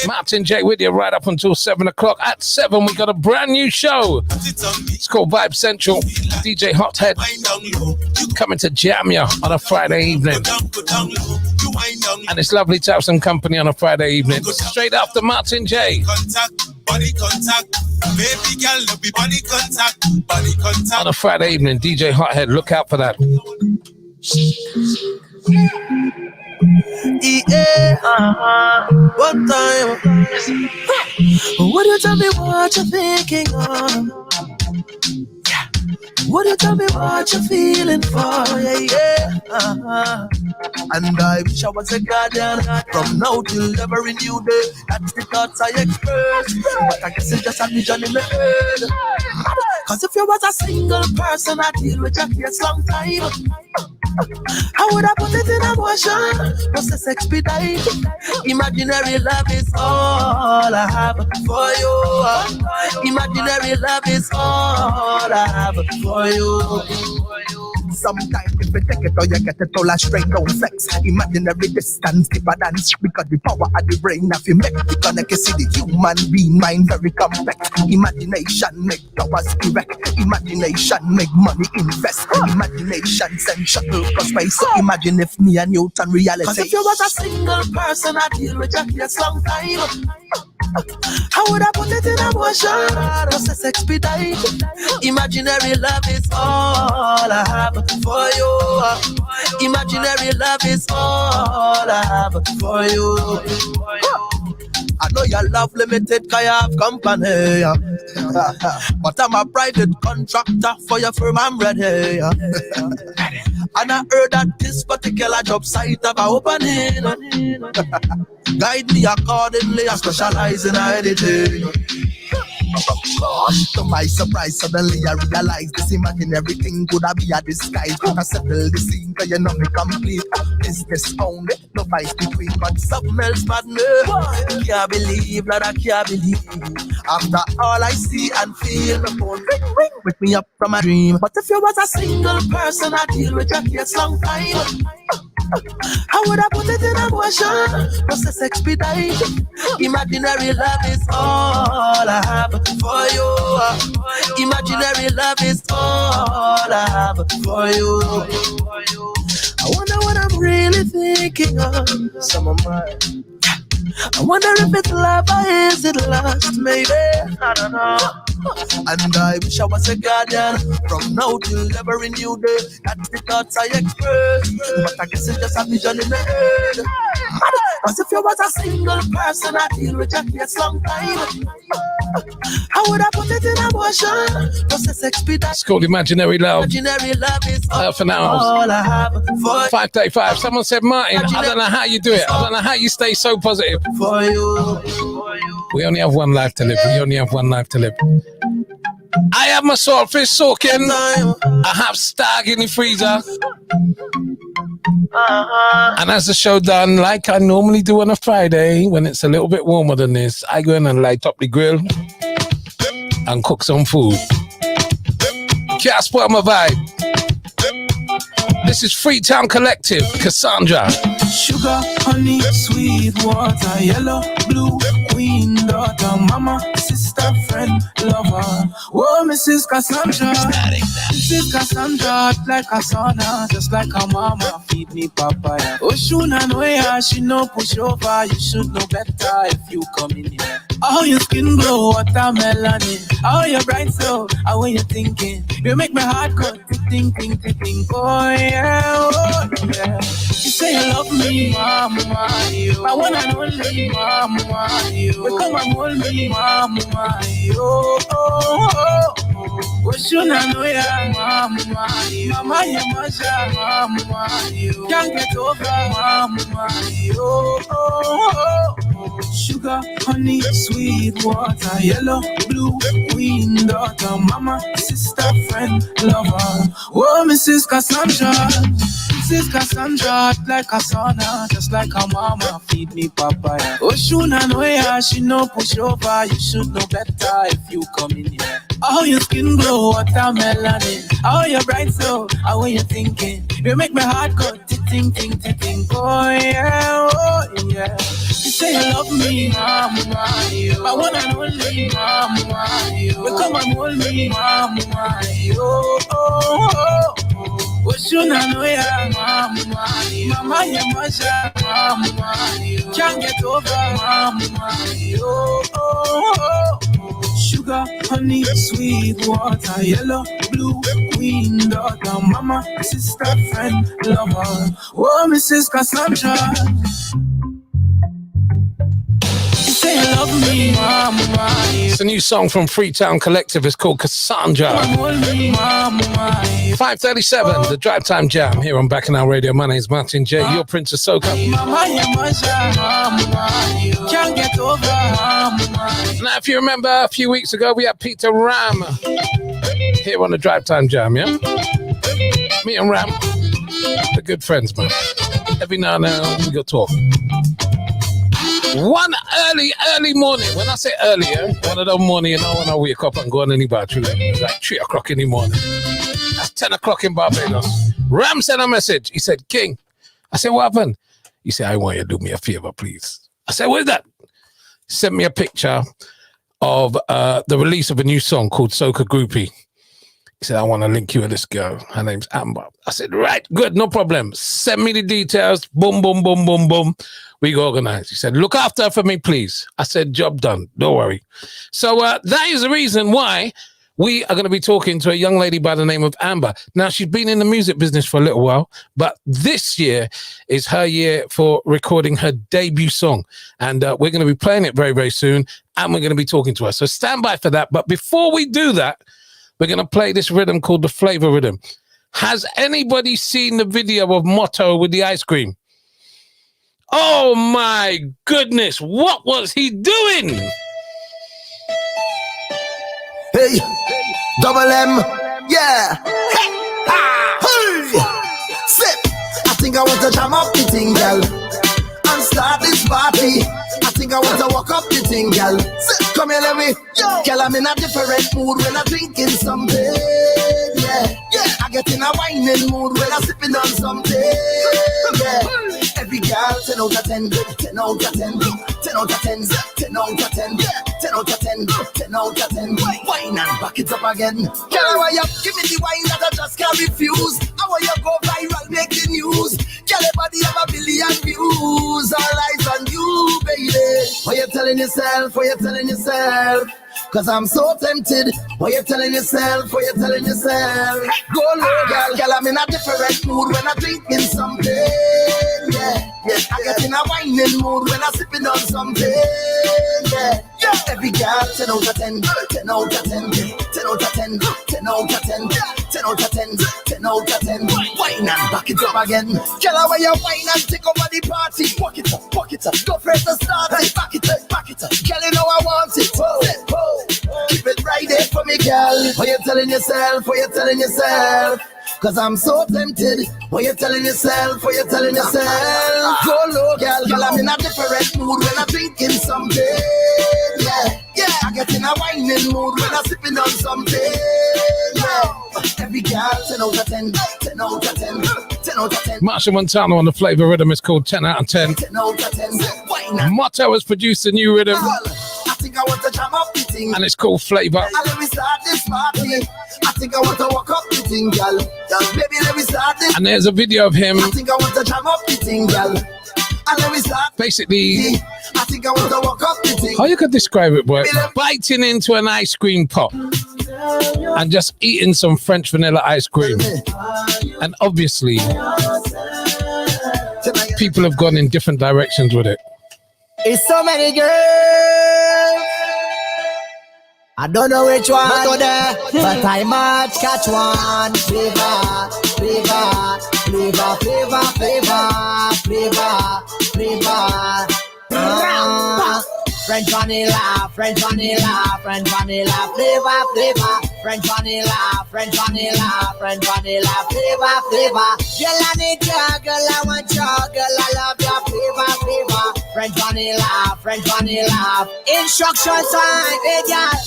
Martin J with you right up until 7 o'clock. At 7, we got a brand new show. It's called Vibe Central. DJ Hothead coming to jam you on a Friday evening. And it's lovely to have some company on a Friday evening. Straight after Martin J. Body contact, baby girl, love me body contact, body contact. On a Friday evening, DJ Hothead, look out for that. What time? Would you tell me what you're thinking of? Would you tell me what you're feeling for? Yeah. And I wish I was a guardian from now till every new day. That's the thoughts I express, but I guess it's just a vision in my head. Cause if you was a single person, I'd deal with your case long time. How would I put it in a motion? Process expedite. Imaginary love is all I have for you. Imaginary love is all I have for you. Sometimes if you take it or you get it all a straight down flex. Imaginary distance deeper than because the power of the brain if you make it connect, you see the human being mind very complex. Imagination make towers erect. Imagination make money invest. Imagination send shuttle for space. So imagine if me and you turn reality. Cause if you was a single person, I deal with your case long time. How would I put it in a motion? Process expedite. Imaginary love is all I have for you. Imaginary love is all I have for you. I know your love limited, cause you have company. But I'm a private contractor for your firm, I'm ready. And I heard that this particular job site have an opening. Guide me accordingly, I specialize in editing. To my surprise, suddenly I realized this imaginary thing could have been a disguise. I settle the scene, cause you know me complete. Business only, no vice between, but something else bad me. Can't believe, Lord, I can't believe. After all I see and feel, the phone ring, wake me up from a dream. But if you was a single person, I deal with your case long time. How would I put it in a motion? Process expedite. Imaginary love is all I have for you. Imaginary love is all I have for you. I wonder what I'm really thinking of. Some of mine. I wonder if it's love or is it lust, maybe. I don't know. And I wish I was a guardian from now till every new day. That's the thoughts I express, but I guess it's just a vision in the head. Cause if you was a single person, I deal with your case long time. How would I put it in a motion? Process expedite. It's called Imaginary Love. Imaginary love is for now. all I have for 5:35. Someone said, Martin, I don't know how you do it. I don't know how you stay so positive. For you. We only have one life to live. We only have one life to live. I have my swordfish soaking. I have stag in the freezer. And as the show done, like I normally do on a Friday, when it's a little bit warmer than this, I go in and light up the grill and cook some food. Can't spoil my vibe. This is Freetown Collective, Cassandra. Sugar, honey, sweet water, yellow, blue, queen, daughter, mama, sister, friend, lover. Oh, Mrs. Cassandra. Mrs. Cassandra, hot like a sauna, just like her mama, feed me papaya. Oh, Shuna, no, yeah, she no push over. You should know better if you come in here. How your skin glow, watermelon. How your bright so, how when you thinking. You make my heart go ting, ting, ting, ting. Oh, yeah, oh, yeah. You say you love me, mama, you. I wanna only, mama, you. You come and hold me, mama, you. Oh, oh, oh. Oh, Shuna, no, yeah, mama, you. Mama, you masha, mama, you. Can't get over, mama, you. Oh, oh, oh. Sugar, honey, sweet water, yellow, blue, queen, daughter, mama, sister, friend, lover. Oh, Mrs. Cassandra. Mrs. Cassandra, hot like a sauna, just like her mama, feed me papaya. Oh, Shuna, no, yeah, she no push over. You should know better if you come in here. How your skin glow, watermelon. How your bright so, how when you thinking. You make my heart go ting, ting, ting, ting. Oh, yeah, oh, yeah. You say you love me, mama, you. I wanna only, mama, you. You come and hold me, mama, you. Oh, oh, oh. Oh, Shuna, no, yeah, mama, you. Mama, you masha, mama, you. Can't get over, mama, you. Oh, oh, oh. Sugar, honey, sweet water, yellow, blue, queen, daughter, mama, sister, friend, lover. Oh, Mrs. Cassandra. Say you love me, mama. It's a new song from Freetown Collective. It's called Cassandra. 5:37, the Drivetime Jam here on Bacchanal Radio. My name is Martin J. Your Prince of Soca. Now, if you remember, a few weeks ago, we had Peter Ram here on the Drivetime Jam, yeah? Me and Ram, we're good friends, man. Every now and then, we go talk. One early morning. When I say earlier, one of the morning, you know, when I wake up and go on any bathroom, it's like 3 o'clock in the morning. That's 10 o'clock in Barbados. Ram sent a message. He said, King. I said, what happened? He said, I want you to do me a favor, please. I said, what is that? He sent me a picture of the release of a new song called Soca Groupie. He said, I want to link you with this girl. Her name's Amber. I said, right, good, no problem. Send me the details. Boom, boom, boom, boom, boom. We go organize. He said, look after her for me, please. I said, job done. Don't worry. So that is the reason why we are going to be talking to a young lady by the name of Amber. Now, she's been in the music business for a little while, but this year is her year for recording her debut song. And we're going to be playing it very, very soon. And we're going to be talking to her. So stand by for that. But before we do that, we're going to play this rhythm called the Flavor Rhythm. Has anybody seen the video of Motto with the ice cream? Oh my goodness, what was he doing? Hey, double M, yeah. Hey, ah, hey. Sip. I think I want to jam up the thing, girl, and start this party. I think I want to walk up the thing, girl. Sip. Come here, let me. Yo, girl, I'm in a different mood when I'm drinking something. Yeah, yeah. I get in a whining mood when I'm sipping on something. Yeah. Every girl, 10 out of 10, 10 out of 10, 10 out of 10, 10 out of 10, 10 out of 10, 10 out of 10. Wine and back it up again. Girl, how you give me the wine that I just can't refuse? How you go viral, make the news? Girl, everybody have a billion views. All eyes on you, baby. What you telling yourself? What you telling yourself? Cause I'm so tempted. What you telling yourself? What you telling yourself? Go low, girl. Girl, I'm in a different mood when I'm drinking something. Yeah, yeah. I get in a whining mood when I'm sipping on something. Yeah, yeah. Every girl, 10 out of 10, 10 out of 10, 10 out of 10, 10 out of 10, 10 out of 10, 10 out of 10. Wine and back it up again. Girl, how you wine and take over the party? Walk it up, walk it up. Go first to start it. Back it up, back it up. Girl, you know I want it. Keep it right there for me, girl. What you telling yourself? What you telling yourself? Cause I'm so tempted. What you telling yourself? What you telling yourself? Go low, girl. Girl, I'm in a different mood when I'm drinking something. Yeah, I get in a whining mood when I'm sipping on something. Yeah, every girl, 10 out of 10, 10 out of 10, 10 out of 10. Marshall Montano on the Flavor Rhythm is called 10 out of 10. 10 out of 10. Why not? Motto has produced a new rhythm. I think I want to jam up the thing. And it's called Flavor. And let me start this party. I think I want to walk up the thing, girl. Baby, let me start this. And there's a video of him. I think I want to jam up the thing, girl. And let me start. Basically, I think I want to walk up the thing. how you could describe it, boy? Biting into an ice cream pop and just eating some French vanilla ice cream. And obviously, people have gone in different directions with it. It's so many girls. I don't know which one to there, but I might catch one. Flavor, flavor, flavor, flavor, flavor, flavor, flavor. French vanilla, French vanilla, French vanilla, flavor, flavor. French vanilla, French vanilla, French vanilla, flavor, flavor. Girl, I need your girl, I want your girl, I love your flavor, flavor. French vanilla, French vanilla. Instruction time, hey girl.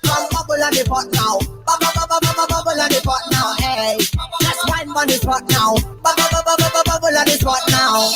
Come bubble on the pot now. Bubble on the pot now, hey. Let's wine on the pot now. Bubble on the pot now.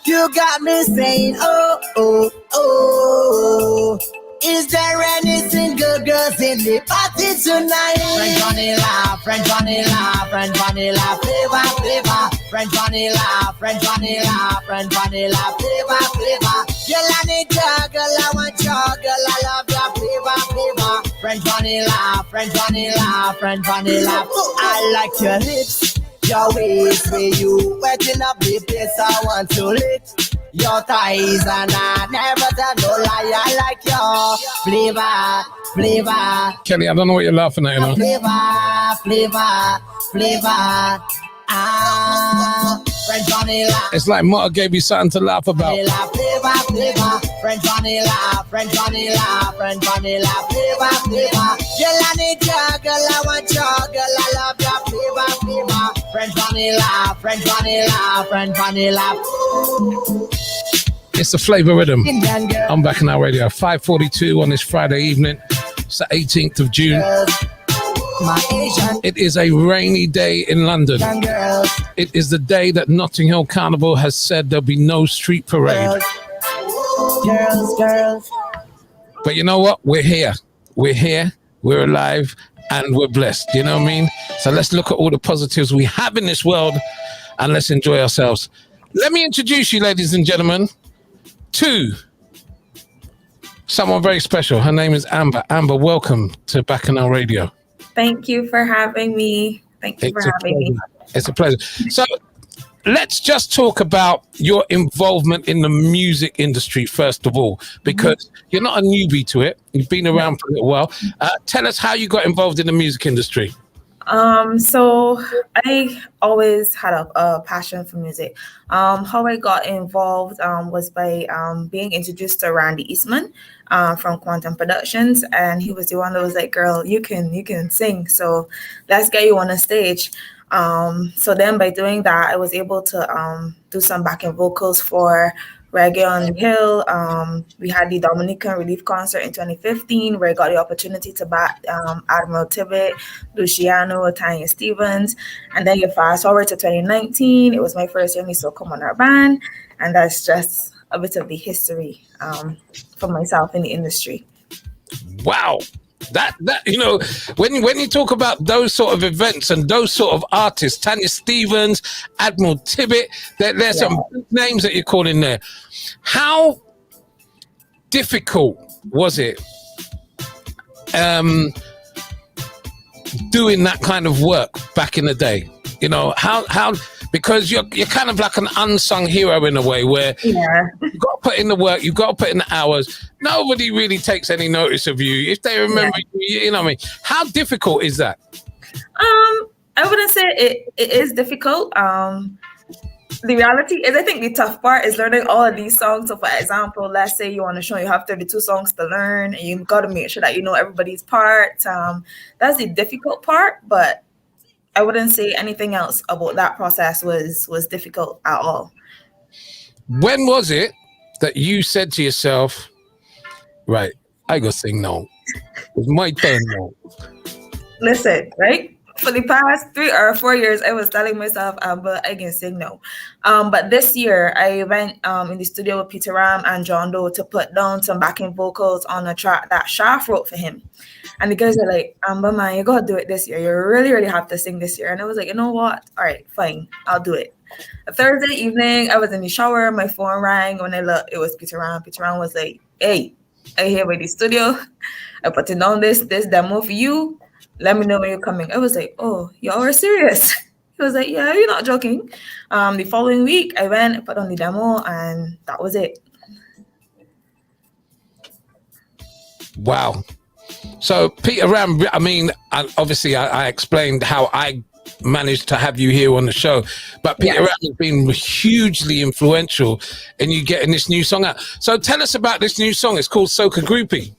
You got me saying, oh, oh, oh. Is there any single girls in the party tonight? French vanilla, French vanilla, French vanilla, flavor, flavor. French vanilla, French vanilla, French vanilla, flavor, flavor. Girl, I need your girl, I want your girl, I love your flavor, flavor. French vanilla, French vanilla, French vanilla. I like your lips, your waist, where you wetting up the place I want to lick. Your thighs and I never tell no lie. I like your flavor, flavor. Kelly, I don't know what you're laughing at, you know. Flavor, flavor, flavor. Ah, French vanilla. It's like Motto gave you something to laugh about. Vanilla, flavor, flavor. French vanilla, French vanilla, French vanilla, flavor, flavor. Girl, I need your girl, I want your girl, I love your flavor, flavor. French vanilla, French vanilla, French vanilla. It's the Flavor Rhythm. I'm back in our radio. 5:42 on this Friday evening. It's the 18th of June. It is a rainy day in London. It is the day that Notting Hill Carnival has said there'll be no street parade. Girls. But you know what? We're here. We're here. We're alive. And we're blessed. You know what I mean? So let's look at all the positives we have in this world and let's enjoy ourselves. Let me introduce you, ladies and gentlemen, to someone very special. Her name is Amber. Amber, welcome to Bacchanal Radio. Thank you for having me. Thank you for having me. It's a pleasure. So let's just talk about your involvement in the music industry, first of all, because you're not a newbie to it. You've been around for a little while. Tell us how you got involved in the music industry. So I always had a passion for music. How I got involved was by being introduced to Randy Eastman from Quantum Productions, and he was the one that was like, "Girl, you can sing, so let's get you on a stage." So then by doing that, I was able to do some backing vocals for Reggae on the Hill. We had the Dominican Relief Concert in 2015 where I got the opportunity to back Admiral Tibbet, Luciano, Tanya Stevens. And then you fast forward to 2019, it was my first year in the Come On Our Band. And that's just a bit of the history for myself in the industry. Wow. That you know, when you talk about those sort of events and those sort of artists, Tanya Stevens, Admiral Tibbet, there's some big names that you're calling there. How difficult was it doing that kind of work back in the day? You know, how because you're kind of like an unsung hero in a way where you've got to put in the work, you've got to put in the hours. Nobody really takes any notice of you. If they remember you, you know what I mean? How difficult is that? I wouldn't say it is difficult. The reality is, I think the tough part is learning all of these songs. So for example, let's say you want to show you have 32 songs to learn and you've got to make sure that you know everybody's parts. That's the difficult part, but I wouldn't say anything else about that process was difficult at all. When was it that you said to yourself, right, I go sing now. It's my turn now. Listen, right? For the past 3 or 4 years, I was telling myself, but I can sing now. But this year, I went in the studio with Peter Ram and John Doe to put down some backing vocals on a track that Shaf wrote for him. And the guys are like, but man, you gotta do it this year. You really, really have to sing this year. And I was like, you know what? All right, fine, I'll do it. A Thursday evening, I was in the shower, my phone rang. When I looked, it was Peter Ram. Peter Ram was like, hey, I'm here with the studio. I put down this demo for you. Let me know when you're coming. I was like, oh, y'all are serious? He was like, yeah, you're not joking. The following week, I went, I put on the demo, and that was it. Wow. So, Peter Ram, I mean, obviously, I explained how I managed to have you here on the show, but Peter Ram has been hugely influential in you getting this new song out. So, tell us about this new song. It's called Soca Groupie.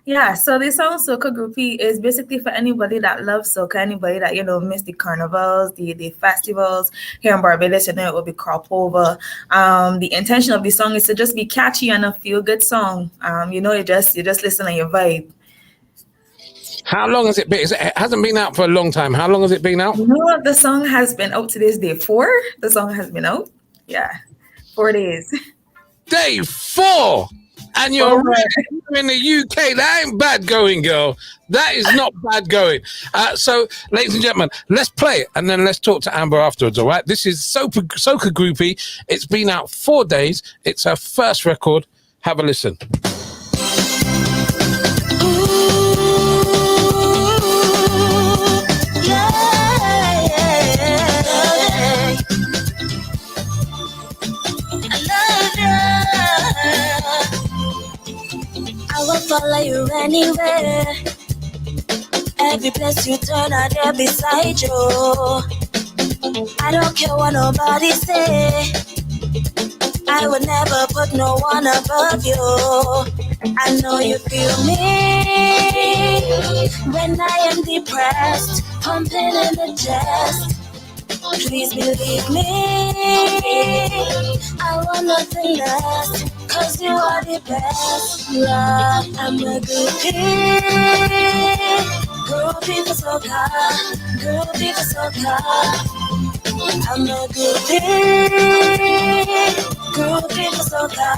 Yeah, so this song Soca Groupie is basically for anybody that loves soca, anybody that, missed the carnivals, the festivals here in Barbados, it will be crop over. The intention of the song is to just be catchy and a feel-good song. You just listen and you vibe. How long has it been? It hasn't been out for a long time. How long has it been out? No, the song has been out to this day 4. The song has been out. Yeah, 4 days. Day 4! And you're in the UK. That ain't bad going, girl. That is not bad going. So, ladies and gentlemen, let's play it and then let's talk to Amber afterwards, all right? This is Soca Groupie. It's been out 4 days. It's her first record. Have a listen. I will follow you anywhere. Every place you turn, I'm there beside you. I don't care what nobody say. I would never put no one above you. I know you feel me when I am depressed, pumping in the chest. Please believe me, I want nothing less, 'cause you are the best. Love, I'm a groupie, groupie for soca, groupie for soca. I'm a groupie, groupie for soca,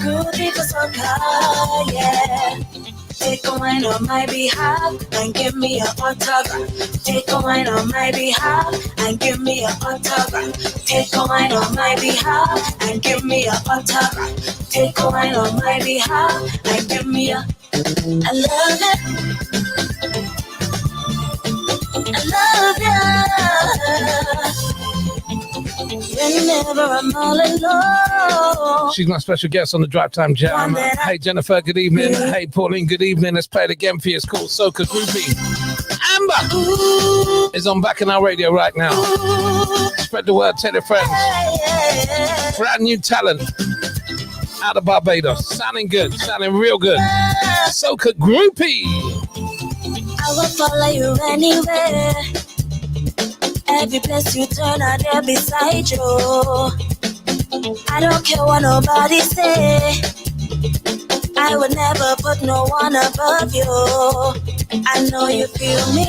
groupie for soca, yeah. Take a wine on my behalf and give me an autograph. Take a wine on my behalf and give me an autograph. Take a wine on my behalf and give me an autograph. Take a wine on my behalf and give me a. I love it. I love ya. Whenever I'm all alone. She's my special guest on the Drivetime Jam. Hey, Jennifer, good evening. Hey, Pauline, good evening. Let's play it again for you. It's called Soca Groupie. Amber is on Back in Our Radio right now. Spread the word, tell your friends. Brand new talent out of Barbados. Sounding good, sounding real good. Soca Groupie. I will follow you anywhere. Every place you turn, I'm there beside you. I don't care what nobody say. I would never put no one above you. I know you feel me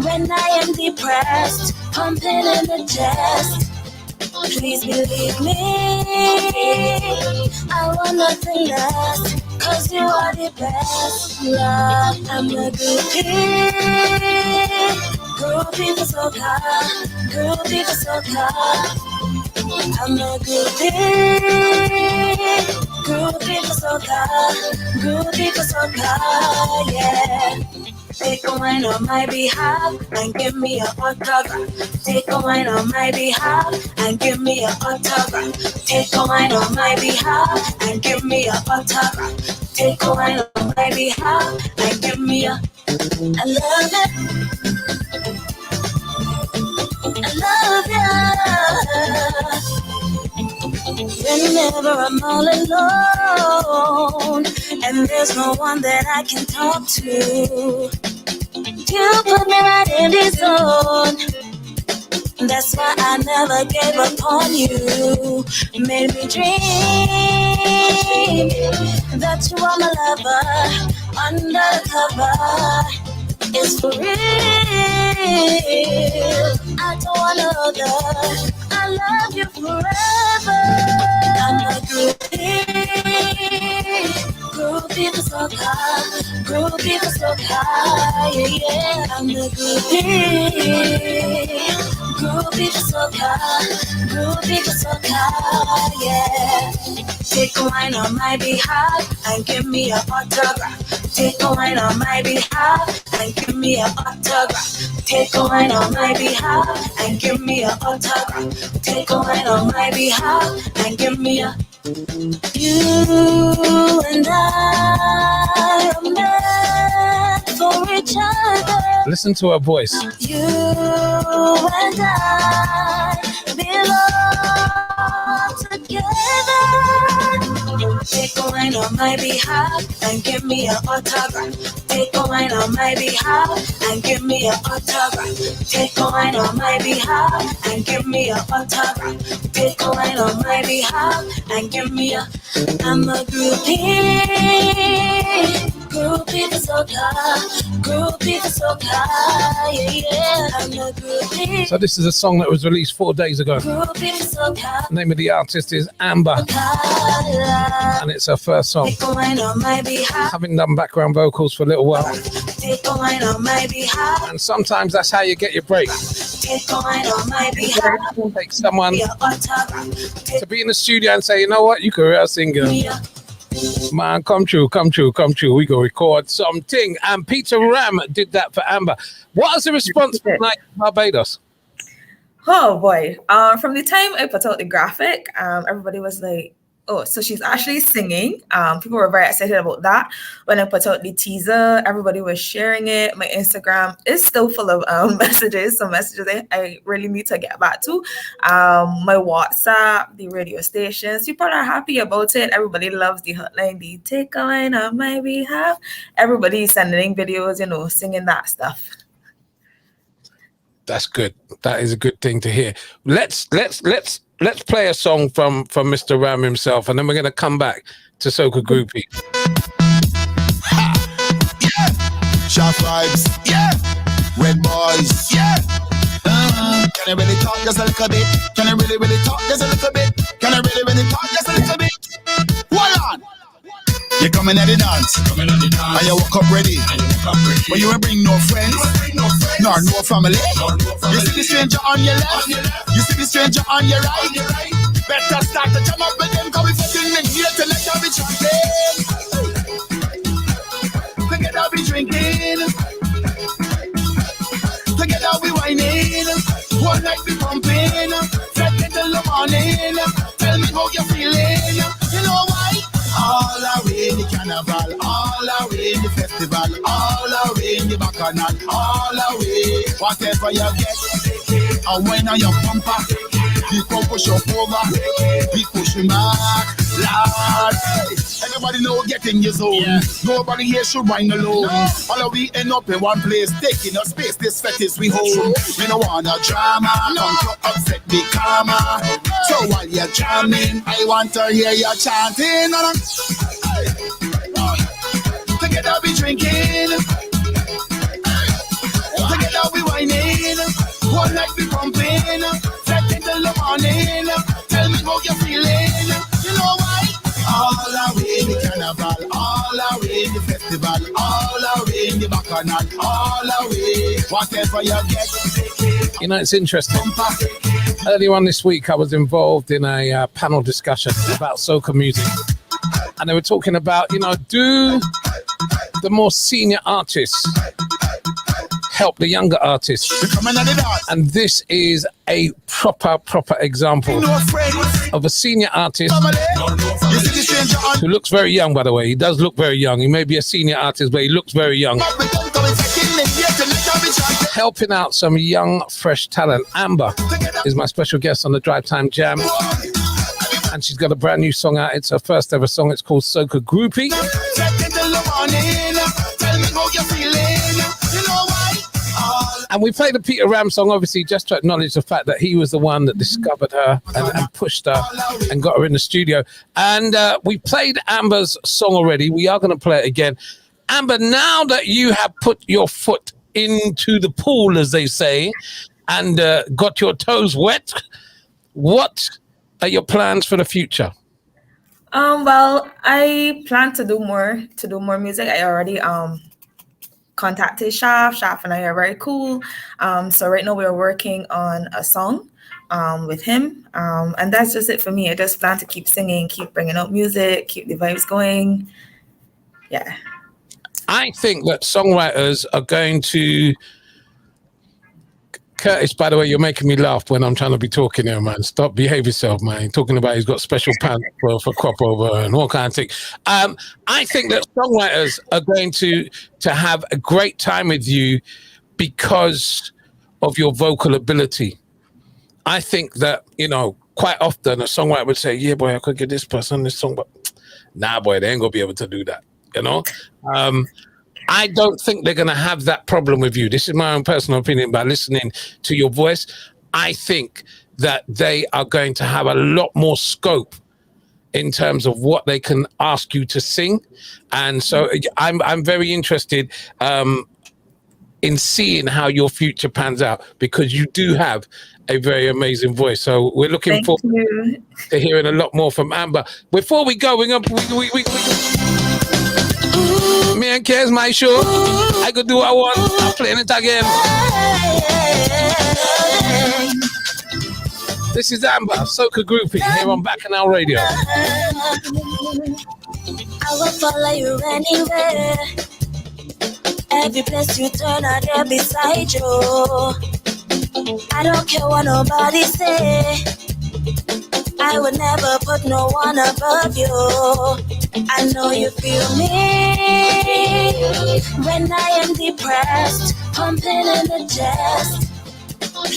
when I am depressed, pumping in the chest. Please believe me, I want nothing less, 'cause you are the best. Love, I'm a groupie, groupie for soca, groupie for soca. I'm a groupie, groupie for soca, groupie for soca, yeah. Take a wine on my behalf and give me an autograph. Take a wine on my behalf and give me an autograph. Take a wine on my behalf and give me an autograph. Take a wine on my behalf and give me a. I love it. I love ya. Whenever I'm all alone and there's no one that I can talk to, You put me right in the zone. That's why I never gave up on you. Made me dream that you are my lover. Undercover is for real. I don't want other. I love you forever. I'm a groupie for soca, groupie for soca, yeah. I'm a groupie for soca, groupie for soca, yeah. Take a wine on my behalf and give me an autograph. Take a wine on my behalf and give me an autograph. Take a wine on my behalf and give me an autograph. Take a wine on my behalf and give me a. You and I are meant for each other. Listen to her voice. You and I belong together. Take a wine on my behalf and give me an autograph. Take a wine on my behalf and give me an autograph. Take a wine on my behalf and give me an autograph. Take a wine on my behalf and give me a. I'm a groupie, groupie for soca, groupie for soca, yeah. I'm a groupie. So this is a song that was released 4 days ago. Groupie for soca. The name of the artist is Amber, and it's her first song. Take a wine on my behalf. Having done background vocals for a little while, Take a wine on my behalf. and sometimes that's how you get your break. Take a wine on my behalf. Take someone Your autograph. to be in the studio and say, you know what, you can real singer. Man, come true. We go record something. And Peter Ram did that for Amber. What was the response like in Barbados? Oh boy. From the time I put out the graphic, everybody was like, oh, so she's actually singing. People were very excited about that. When I put out the teaser, everybody was sharing it. My Instagram is still full of messages, some messages I really need to get back to. My WhatsApp, the radio stations, people are happy about it. Everybody loves the hotline, the take a wine on my behalf. Everybody's sending videos, singing that stuff. That's good. That is a good thing to hear. Let's play a song from Mr. Ram himself, and then we're going to come back to Soca Groupie. Yeah. Sharp vibes. Yeah. Red boys. Yeah. Can I really talk just a little bit? Can I really talk just a little bit? Can I really talk just a little bit? Hold on. You coming at the dance, and you walk up ready, but you ain't bring no friends, nor no family. You see the stranger on your left, you see the stranger on your right. Better start to jam up with them, cause we fucking in here to let you be drinking. Together we drinking, together we whining, one night we pumping, set till the morning. Tell me how you feeling, you know why? All away in the carnival, all away in the festival, all away in the bacchanal, all away. Whatever you get, and when on your bumper, people push up over, people push him back, Lord. Everybody know getting your zone. Yeah. Nobody here should whine alone. No. All of we end up in one place, taking a space. This fetish we hold. We don't want no drama. No. Come to upset the karma. So while you're jamming, I want to hear you chanting. Together we drinking, together we whining, one night we pumping, set till the morning. Tell me how you feeling. You know why? All away in the carnival, all away in the festival, all away in the bacchanal, all away. Whatever you get. It's interesting. Earlier on this week, I was involved in a panel discussion about soca music. And they were talking about, do the more senior artists help the younger artists? And this is a proper example of a senior artist who looks very young, by the way. He does look very young. He may be a senior artist, but he looks very young. Helping out some young, fresh talent. Amber is my special guest on the Drivetime Jam. And she's got a brand new song out. It's her first ever song. It's called Soca Groupie. And we played the Peter Ram song, obviously, just to acknowledge the fact that he was the one that discovered her and pushed her and got her in the studio. And we played Amber's song already. We are going to play it again. Amber, now that you have put your foot into the pool, as they say, and got your toes wet, what are your plans for the future? Well, I plan to do more music. I already contacted Shaf. Shaf and I are very cool. So right now we're working on a song with him. And that's just it for me. I just plan to keep singing, keep bringing out music, keep the vibes going. Yeah. I think that songwriters are going to... Curtis, by the way, you're making me laugh when I'm trying to be talking here, man. Stop, behave yourself, man. Talking about he's got special pants for crop over and all kinds of things. I think that songwriters are going to have a great time with you because of your vocal ability. I think that, you know, quite often a songwriter would say, yeah, boy, I could get this person this song, but nah, boy, they ain't going to be able to do that, you know? I don't think they're going to have that problem with you. This is my own personal opinion by listening to your voice. I think that they are going to have a lot more scope in terms of what they can ask you to sing. And so I'm very interested in seeing how your future pans out, because you do have a very amazing voice. So we're looking forward to hearing a lot more from Amber. Before we go, me and Kez, my show. I could do what I want. I'm playing it again. This is Amber, Soca Groupie, here on Bacchanal Radio. I will follow you anywhere. Every place you turn, I'm there beside you. I don't care what nobody say. I would never put no one above you. I know you feel me when I am depressed, pumping in the chest.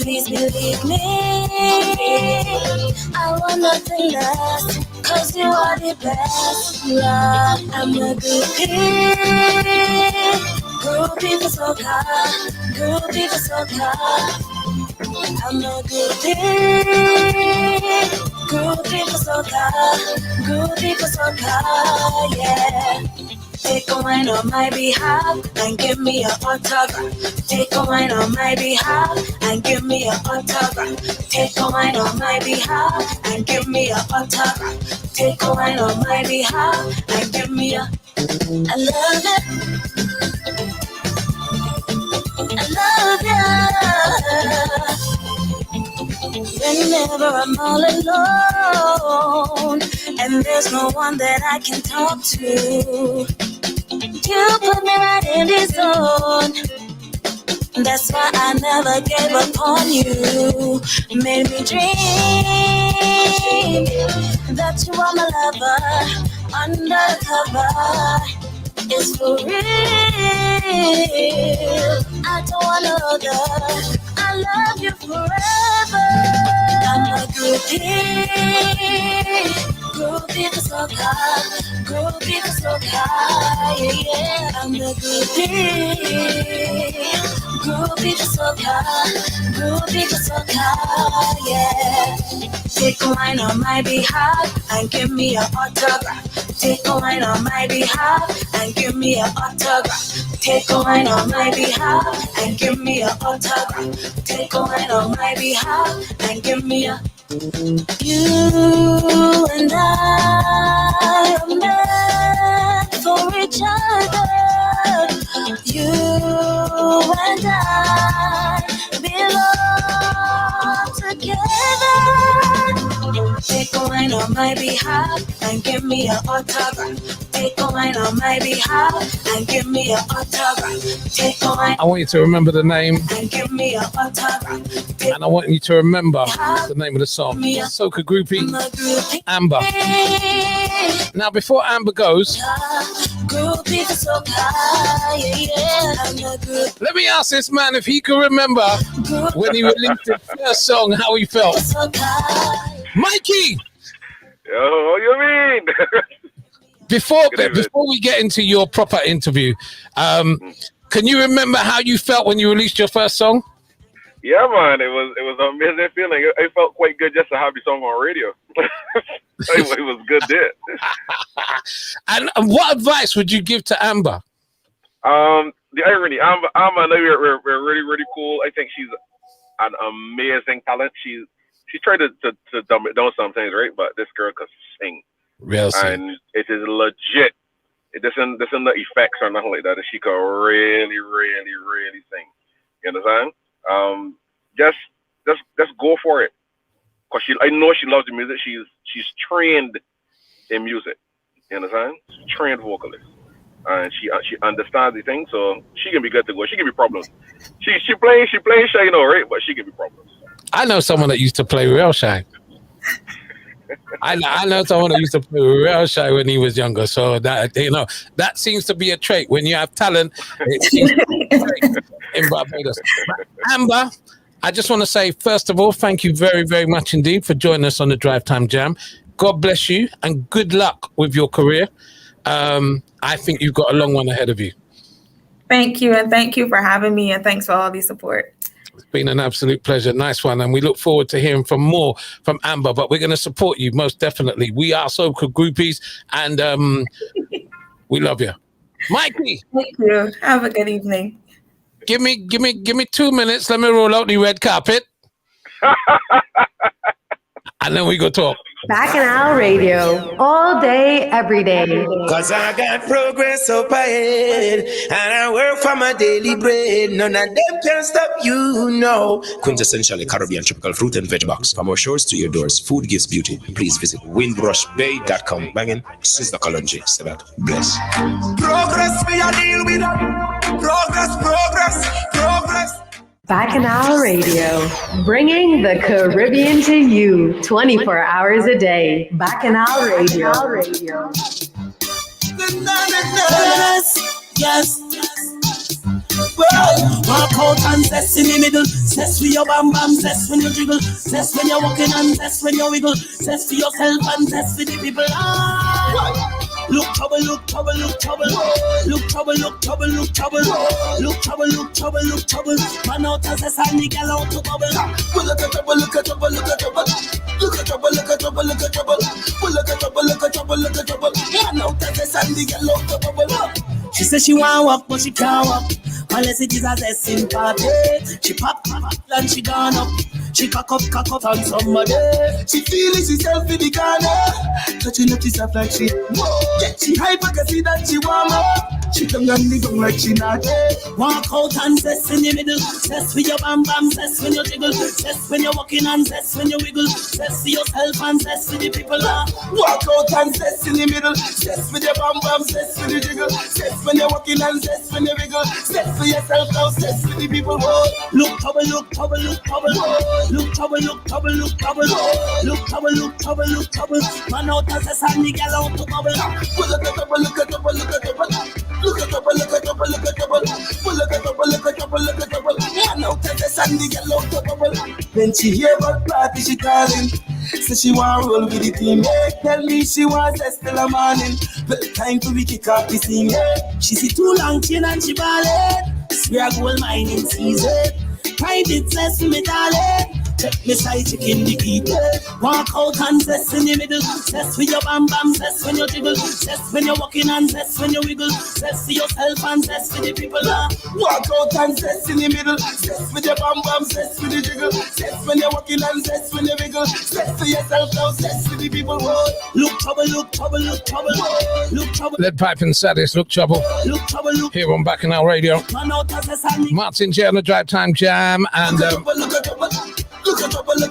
Please believe me, I want nothing less, 'cause you are the best. Lord, I'm a groupie for soca, groupie for soca. I'm a groupie for soca, groupie for soca, yeah. Take a wine on my behalf and give me an autograph. Take a wine on my behalf and give me an autograph. Take a wine on my behalf and give me an autograph. Take a wine on my behalf and give me a... I love it. I love you. Whenever I'm all alone and there's no one that I can talk to, you put me right in the zone. That's why I never gave up on you. Made me dream that you are my lover. Undercover is for real. I don't want other. I love you forever. I'm a groupie for soca, groupie for soca, yeah. I'm a groupie for soca, groupie for soca, yeah. Take a wine on my behalf and give me an autograph. Take a wine on my behalf and give me an autograph. Take a wine on my behalf and give me an autograph. Take a wine on my behalf and give me a... You and I are meant for each other. You and I belong together. Take a wine on my behalf and give me an autograph. Take a wine on my behalf and give me an autograph. Take a wine. I want you to remember the name. And give me an autograph. And I want you to remember the name of the song. Soca Groupie, Amber. Now, before Amber goes, let me ask this man if he can remember when he released his first song, how he felt. Mikey! Yo, what you mean? Before we get into your proper interview, Can you remember how you felt when you released your first song? Yeah, man, it was an amazing feeling. It felt quite good just to have the song on radio. it was good there. And what advice would you give to Amber? The irony, Amber, I know we're really, really cool. I think she's an amazing talent. She tried to dumb it down sometimes, right? But this girl could sing. Real sing. And it is legit. It doesn't the effects or nothing like that. She could really, really, really sing. You understand? Just go for it. Cause I know she loves the music. She's trained in music. You understand? She's a trained vocalist, and she understands the thing, so she can be good to go. She can be problems. She playing shy, you know, right? But she can be problems. I know someone that used to play real shy. I know someone that used to play real shy when he was younger. So that that seems to be a trait. When you have talent, it seems to be a trait in Barbados. But Amber, I just want to say, first of all, thank you very, very much indeed for joining us on the Drivetime Jam. God bless you and good luck with your career. I think you've got a long one ahead of you. Thank you, and thank you for having me, and thanks for all the support. It's been an absolute pleasure. Nice one. And we look forward to hearing more from Amber, but we're going to support you most definitely. We are so-called groupies, and we love you. Mikey. Thank you. Have a good evening. Give me 2 minutes. Let me roll out the red carpet. And then we go talk. Bacchanal Radio, all day, every day. Cause I got progress up ahead, and I work for my daily bread. None of them can stop you, no. Quintessentially Caribbean tropical fruit and veg box. From our shores to your doors, food gives beauty. Please visit windrushbay.com. Banging, Sister Kalonji. Say that. Bless. Progress, we are deal with that. Progress. Bacchanal Radio, bringing the Caribbean to you 24 hours a day. Bacchanal Radio. Yes. Well, walk out and zest in the middle. Zest for your bam bam, zest when you jiggle, zest when you're walking and zest when you wiggle, zest for yourself and zest for the people. Look trouble. Look trouble. Man out as a sandy gal out to bubble. Look at trouble. Man out as a sandy gal out to bubble. She says she want walk, but she can't walk unless it is a zesting party. She pop and she gone up. She cock up on somebody. She feeling herself in the corner, touching up herself like she. Yeah, she hyper cause see that she warm up. She come and live like she not dead. Walk out and zest in the middle. Zest for your bam bam, zest when you jiggle, zest when you're walking and zest when you wiggle, zest for yourself and zest for the people. Walk out and zest in the middle. Zest for your bam bam, zest when you jiggle, zest when you're walking and zest when you wiggle, zest for yourself now, zest for the people. Look trouble. Man out as a sandy gal out to bubble. Look at trouble. Man out as a sandy gal out to bubble. When she hear about party, she calling. So she want roll with the team. Tell me she wants us till the morning. But time to be kick off the scene. She see too long chain and she ballin'. We are gold mining season. Private zest for me darling. Check me side chicken the people. Walk out and zest in the middle. Zest for your bam bam, zest when you jiggle, zest when you're walking and zest when you wiggle, zest for yourself and zest for the people. Walk out and zest in the middle. Zest for your bam bam, zest when you jiggle, zest when you're walking and zest when you wiggle, zest for yourself now, zest for the people. Look trouble. Lead Pipe and Saddest, Look Trouble. Here on Bacchanal Radio. Martin J on the Drivetime Jam, and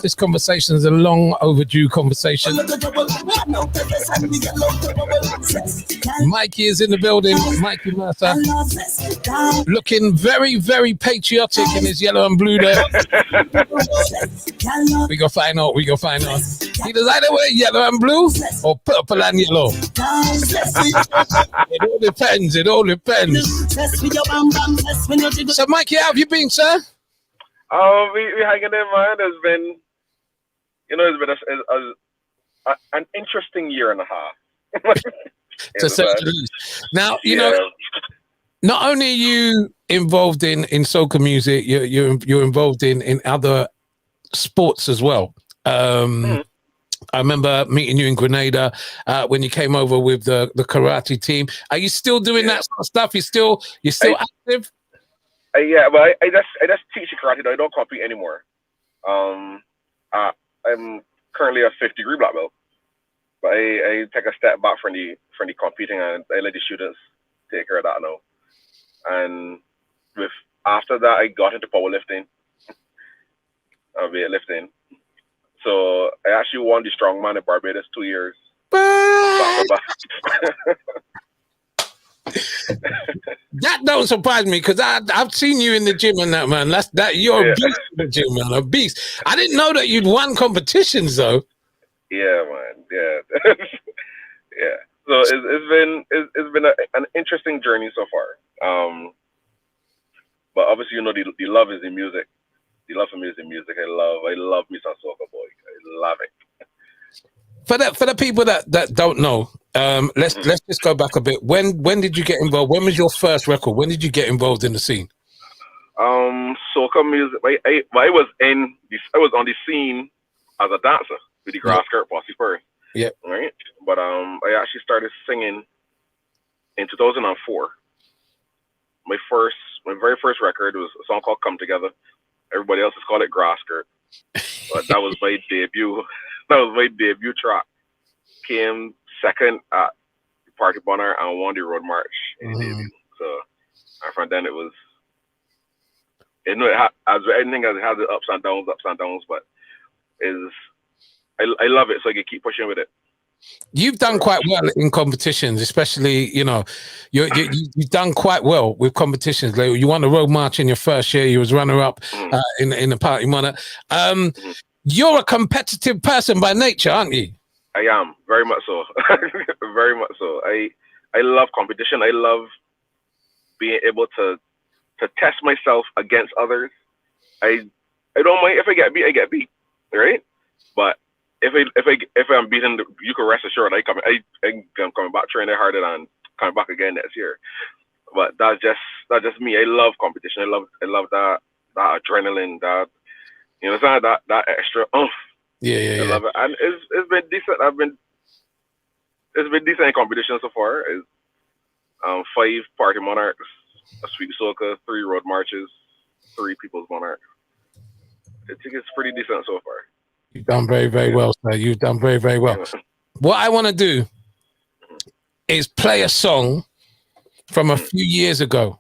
this conversation is a long overdue conversation. Mikey is in the building. Mikey Mercer, looking very, very patriotic in his yellow and blue there. We go find out. He does either wear yellow and blue or purple and yellow. It all depends. So Mikey, how have you been, sir? We hanging in, man. It's been an interesting year and a half. To say the least. Now, you know, not only are you involved in soca music. You're involved in other sports as well. I remember meeting you in Grenada when you came over with the karate team. Are you still doing that sort of stuff? You're still active? Yeah, but I just teach karate though. I don't compete anymore. I'm currently a 5th degree black belt, but I take a step back from the competing, and I let the students take care of that now. And after that, I got into powerlifting, weightlifting. So I actually won the strongman in Barbados 2 years. That don't surprise me, because I've seen you in the gym and that, man. You're a beast in the gym, man. A beast. I didn't know that you'd won competitions though. Yeah, man. Yeah. Yeah. So it's been an interesting journey so far. But obviously, the love is in music. The love for me is in music. I love me some soca, boy. I love it. For the people that don't know, let's just go back a bit. When did you get involved? When was your first record? When did you get involved in the scene? Soca music. I was on the scene as a dancer with the grass skirt posse first. Yeah. Right. But I actually started singing in 2004. My very first record was a song called "Come Together." Everybody else has called it "Grass Skirt," but that was my debut. That was my debut track. Came second at the Party Bonner and won the Road March in the debut. So from then it was, anything has had the ups and downs, but I love it, so I can keep pushing with it. You've done quite well in competitions, especially, you've done quite well with competitions. Like, you won the Road March in your first year. You was runner-up in the Party Bonner. You're a competitive person by nature, aren't you? I am, very much so. Very much so. I love competition. I love being able to test myself against others. I don't mind if I get beat, right? But if I'm beaten, you can rest assured I'm coming back training harder and coming back again next year. But that's just me. I love competition. I love that adrenaline, that that extra oomph. Yeah. I love it, and it's been decent. It's been decent in competition so far. It's 5 Party Monarchs, a Sweet Soca, 3 Road Marches, 3 People's Monarchs. I think it's pretty decent so far. You've done very, very well, sir. You've done very, very well. What I want to do is play a song from a few years ago.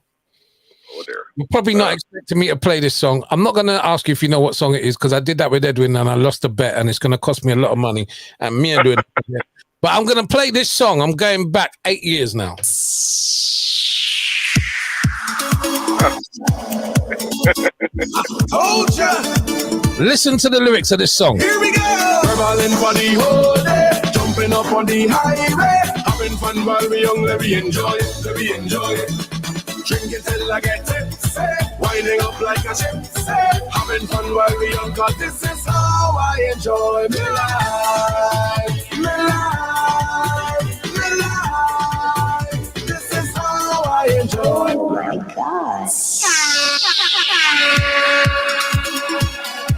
Oh, dear. You're probably not expecting me to play this song. I'm not going to ask you if you know what song it is, because I did that with Edwin and I lost a bet, and it's going to cost me a lot of money. And me and doing it. But I'm going to play this song. I'm going back 8 years now. Told ya. Listen to the lyrics of this song. Here we go. Traveling for the whole day, jumping up on the highway, having fun while we young. Let me enjoy it. Drinking till I get tipsy, winding up like a gypsy, having fun while we young. 'Cause this is how I enjoy my life. This is how I enjoy. Oh my God.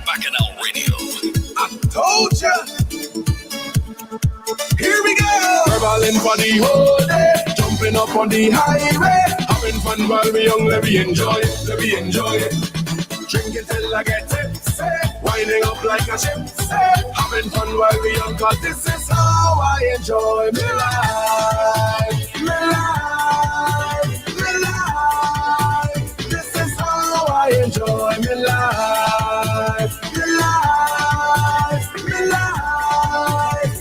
Bacchanal Radio. I told ya. Here we go. Traveling for the whole day, jumping up on the highway, having fun while we young. Let me enjoy it. Drinking till I get tipsy, winding up like a gypsy, having fun while we young. 'Cause this is how I enjoy my life. This is how I enjoy my life.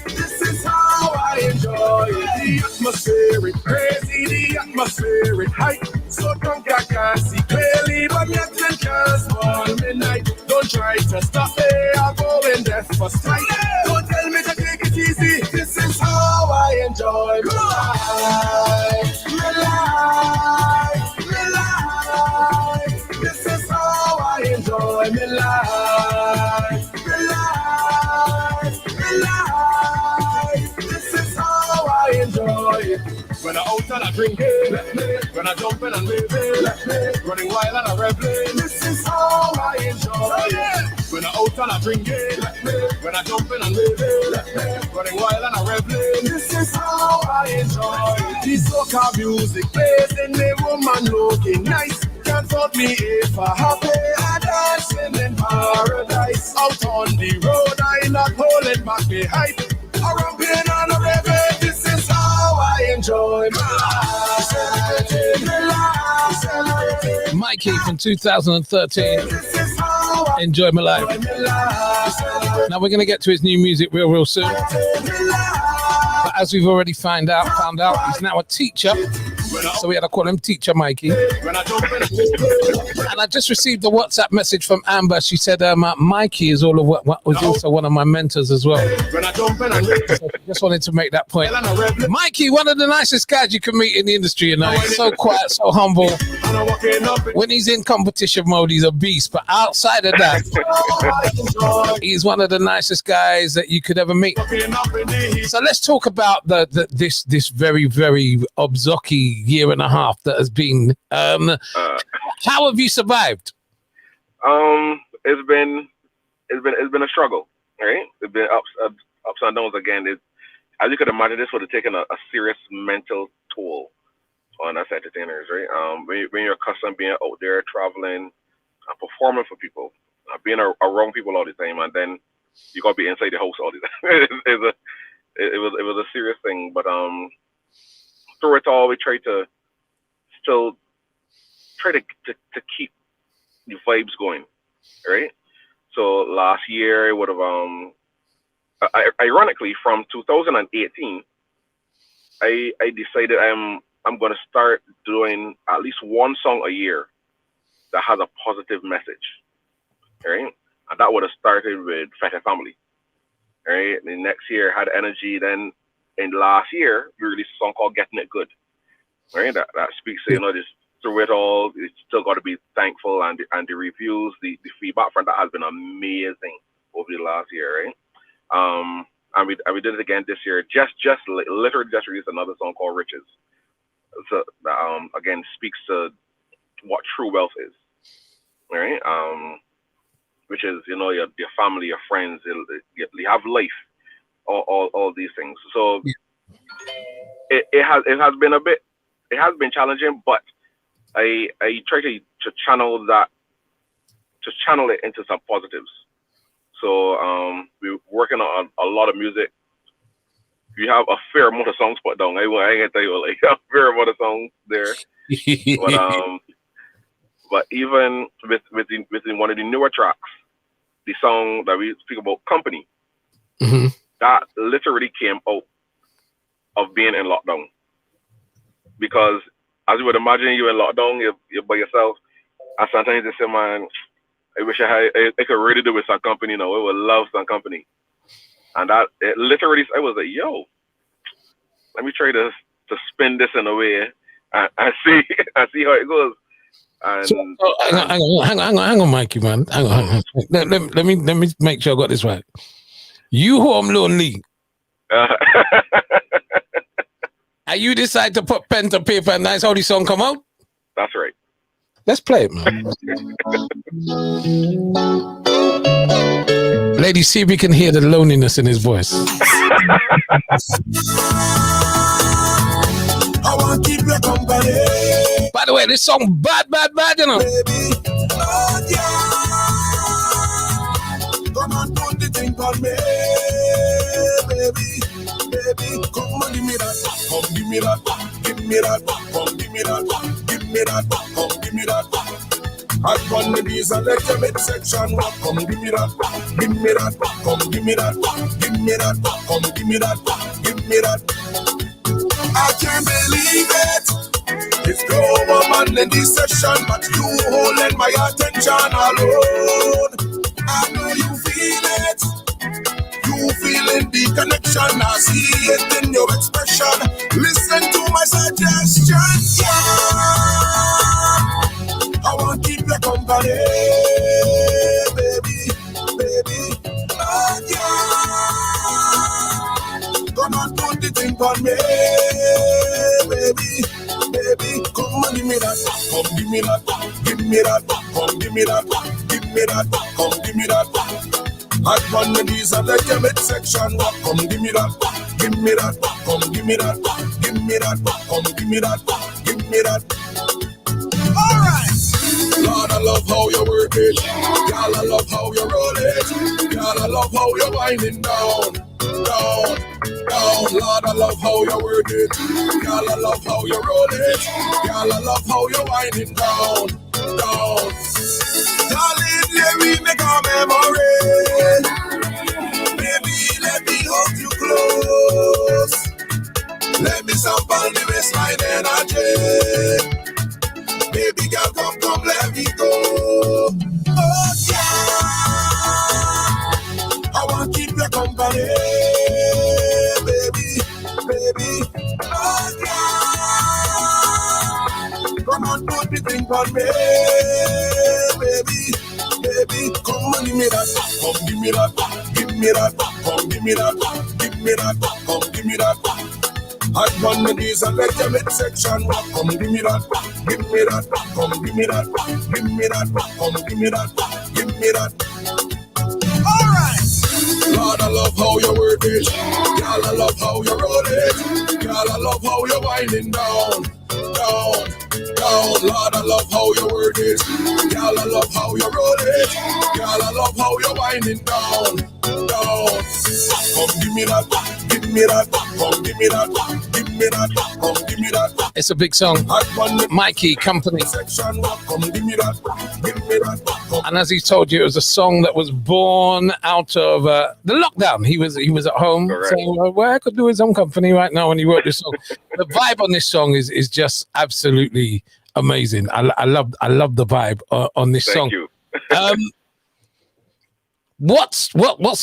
This is how I enjoy it. The atmosphere is crazy, the atmosphere is hype. So drunk I can't see clearly, but yet can can't spoil me night. Don't try to stop me, I'm going deaf for strike. Don't tell me to take it easy. This is how I enjoy my life. This is how I enjoy my life. This is how I enjoy it. When I out and I drink it, when I jump in and live it, running wild and I reveling. This is how I enjoy it. When I out and I drink it, when I jump in and live it, running wild and I reveling. This is how I enjoy it. This soca music plays in the woman looking nice. Can't fault me if I happy and dancing in paradise. Out on the road, I not holding back the hype. A ramping and a revving, this is how I enjoy my life. Mikey from 2013. Enjoy my life. Now we're going to get to his new music real soon. But as we've already found out, he's now a teacher. So we had to call him Teacher Mikey. And I just received a WhatsApp message from Amber. She said Mikey is all of what was also one of my mentors as well. So just wanted to make that point. Mikey, one of the nicest guys you can meet in the industry, you know. He's so quiet, so humble. When he's in competition mode, he's a beast. But outside of that, he's one of the nicest guys that you could ever meet. So let's talk about this very, very obzocky year and a half that has been. How have you survived? It's been a struggle, right? It's been ups and downs again. As you could imagine, this would have taken a serious mental toll on us entertainers, right? When you're accustomed being out there traveling, performing for people, being around people all the time, and then you gotta be inside the house all the time. It was a serious thing, but through it all, we tried to still try to keep the vibes going, right? So last year, it would have ironically from 2018, I decided I'm going to start doing at least one song a year that has a positive message, right? And that would have started with Fete Family, right? The next year had energy. Then in last year, we released a song called Getting It Good, right? That speaks to, just through it all, it's still got to be thankful, and the reviews, the feedback from that has been amazing over the last year, right? And we did it again this year. Literally just released another song called Riches. So again, speaks to what true wealth is, right? Which is your family, your friends, you have life, all these things. So it has been challenging, but I try to channel it into some positives. So we're working on a lot of music. We have a fair amount of songs put down. I ain't gonna tell you a fair amount of songs there. But even within one of the newer tracks, the song that we speak about, Company, that literally came out of being in lockdown. Because as you would imagine, you're in lockdown, you're by yourself, and sometimes you say, man, I wish I could really do with some company now. I would love some company. And that it literally, I was like, yo, let me try to spin this in a way and see how it goes. And hang on, Mikey, man. Hang on. Let me make sure I got this right. You home lonely. And you decide to put pen to paper and that's how the song come out? That's right. Let's play it, man. Ladies, see if we can hear the loneliness in his voice. I want to keep your company. By the way, this song bad, you know. Baby, oh yeah. Come on, don't you think on me, baby. Come on, give me that. Come give me that. Give me that. Come give me that. Give me that. Come give me that. I run the bees and let your midsection walk. Come give me that. Give me that. Come give me that. Give me that. Come give me that. Give me that. I can't believe it. It's no woman in this session, but you holding my attention alone. I know you feel it. You feeling the connection. I see it in your expression. Listen to my suggestion. Yeah. I want to keep your company, baby. Oh yeah. Come on, don't put the thing on me, baby. Baby, come and give me that, come give me that, give me that, come give me that, give me that, come give me that. Hot on the knees and let your midsection walk, come give me that, give me that, come give me that, give me that, come give me that, give me that. Alright! Lord, I love how you work it. Girl, I love how you roll it. Girl, I love how you're winding down, down, down. Lord, I love how you work it. Girl, I love how you roll it. Girl, I love how you're winding down, down. Darling, let me make a memory. Baby, let me hold you close. Let me sample the waistline energy. Baby girl, come, let me go. Oh yeah, I want to keep your company, baby, baby. Oh yeah, come on, put the thing on me, baby, baby. Come and give me that, come give me that, give me that, come give me that, give me that, come give me that. Hot on the knees and let your midsection walk. Come give me that, give me that, come give me that, give me that, come give me that, give me that. Alright! Lord, I love how you work it. Girl, I love how you roll it. Girl, I love how you're winding down, down, down. Lord, I love how you work it. Girl, I love how you roll it. Girl, I love how you're winding down, down. Come give me that, give me that, come give me that, give me that, come give me that. It's a big song. Mikey Company. And as he told you, it was a song that was born out of the lockdown. He was at home saying, well, I could do his own company right now when he wrote this song. The vibe on this song is just absolutely amazing. I love the vibe on this song. Thank you. What's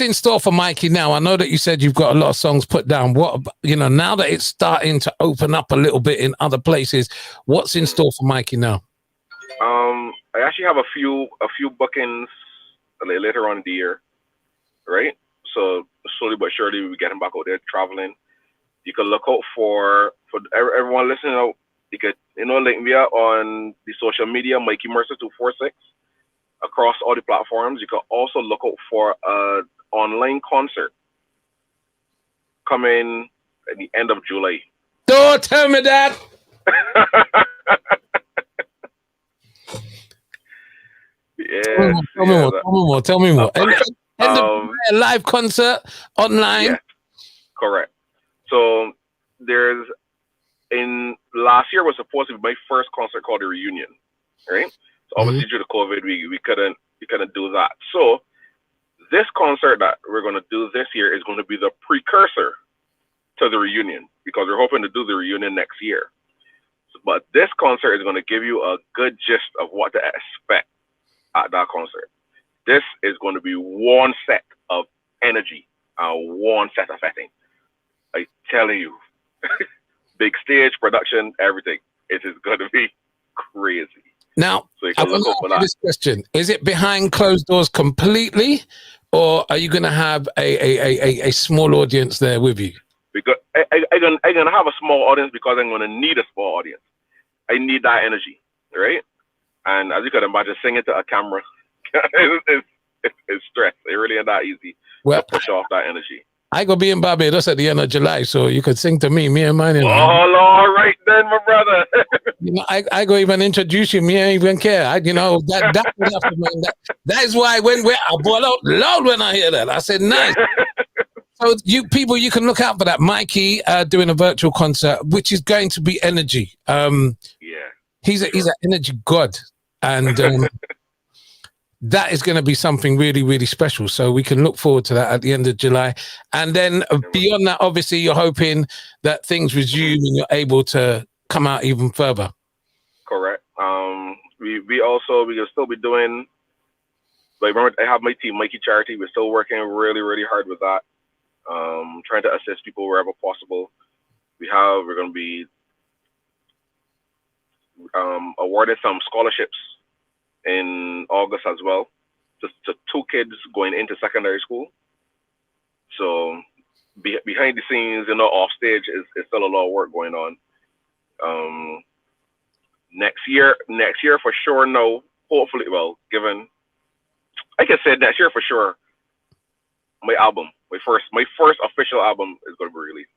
in store for Mikey now? I know that you said you've got a lot of songs put down. What, now that it's starting to open up a little bit in other places, what's in store for Mikey now? I actually have a few bookings later on in the year, right? So slowly but surely we're getting back out there traveling. You can look out for everyone listening out. You could link me out on the social media, Mikey Mercer 246. Across all the platforms. You can also look out for an online concert coming at the end of July. Don't tell me that. Yeah. Tell me more. End of July, a live concert online. Yeah, correct. So last year was supposed to be my first concert called The Reunion, right? So obviously due to COVID, we couldn't do that. So this concert that we're going to do this year is going to be the precursor to the reunion, because we're hoping to do the reunion next year. But this concert is going to give you a good gist of what to expect at that concert. This is going to be one set of energy and one set of setting. I tell you, big stage, production, everything. It is going to be crazy. Now, so you can look up for that. This question: is it behind closed doors completely, or are you going to have a small audience there with you? Because I'm gonna have a small audience because I'm gonna need a small audience. I need that energy, right? And as you can imagine, singing to a camera, it's stress. It really ain't that easy to push off that energy. I go be in Barbados at the end of July, so you could sing to me and mine. All right then, my brother. I go even introduce you. Me, I even care. That is why when I ball out loud when I hear that. I said nice. So you can look out for that. Mikey doing a virtual concert, which is going to be energy. He's an energy god, and that is going to be something really, really special. So we can look forward to that at the end of July. And then beyond that, obviously, you're hoping that things resume and you're able to come out even further. Correct. We will still be doing, like, remember, I have my team, Mikey Charity. We're still working really, really hard with that. Trying to assist people wherever possible. We're going to be awarded some scholarships in August as well, just to 2 kids going into secondary school. So behind the scenes, off stage is still a lot of work going on. Next year for sure. No, hopefully, well, given I can say next year for sure. My first official album is going to be released.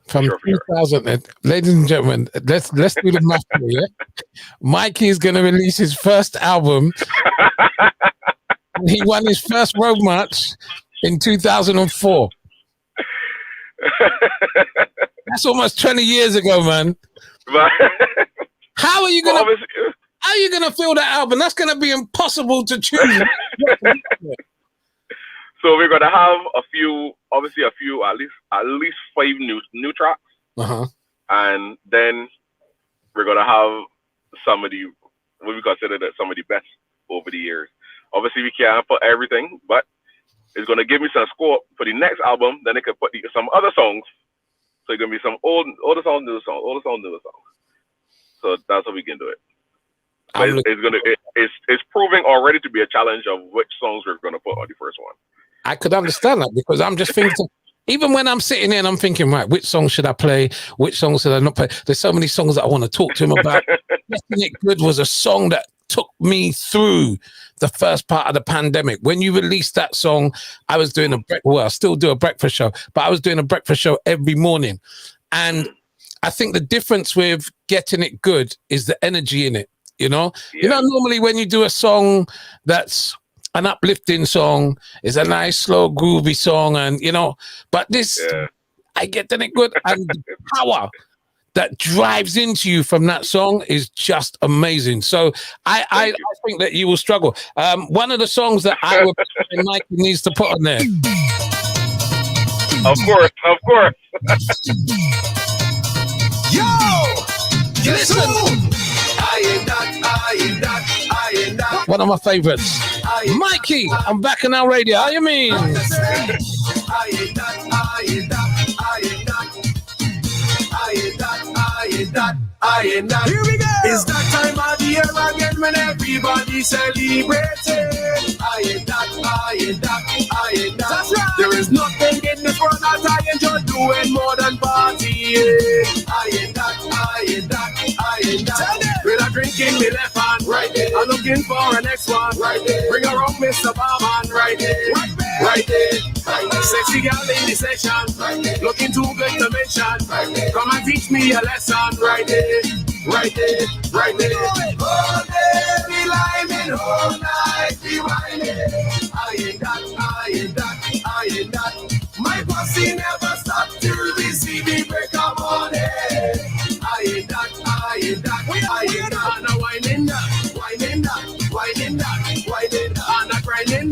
From 2000, ladies and gentlemen, let's do the math here. Yeah? Mikey is going to release his first album. He won his first road march in 2004. That's almost 20 years ago, man. How are you gonna feel that album? That's gonna be impossible to choose. So we're gonna have a few, at least 5 new tracks, and then we're gonna have some of the what we consider some of the best over the years. Obviously, we can't put everything, but it's gonna give me some scope for the next album. Then it could put some other songs. So it's gonna be some older songs, newer songs. So that's how we can do it. But it's proving already to be a challenge of which songs we're gonna put on the first one. I could understand that because I'm just thinking, even when I'm sitting there and I'm thinking, right, which song should I play? Which song should I not play? There's so many songs that I want to talk to him about. Getting It Good was a song that took me through the first part of the pandemic. When you released that song, I was doing I still do a breakfast show, but I was doing a breakfast show every morning. And I think the difference with Getting It Good is the energy in it, normally when you do a song that's an uplifting song, is a nice, slow, groovy song, and but this, I Getting It Good, and the power that drives into you from that song is just amazing. So I think that you will struggle. One of the songs that I would Mikey needs to put on there. Of course. Yo! Listen. One of my favorites. Mikey, I'm back on our radio. How you mean? Here we go. It's that time of the year again when everybody celebrating. That's right. There is nothing in this world that I enjoy doing more than partying. With a drink in me left hand, right there. I'm looking for a next one, right there. Bring around Mr. Barman, right there. Right there. Sexy girl in the section, right there. Looking too good to mention, right there. Come and teach me a lesson, right there. Right there. All day be liming, all night be whining. I ain't that. My pussy never stop till we see the break of morning. I ain't that. And a whining that. And a grinding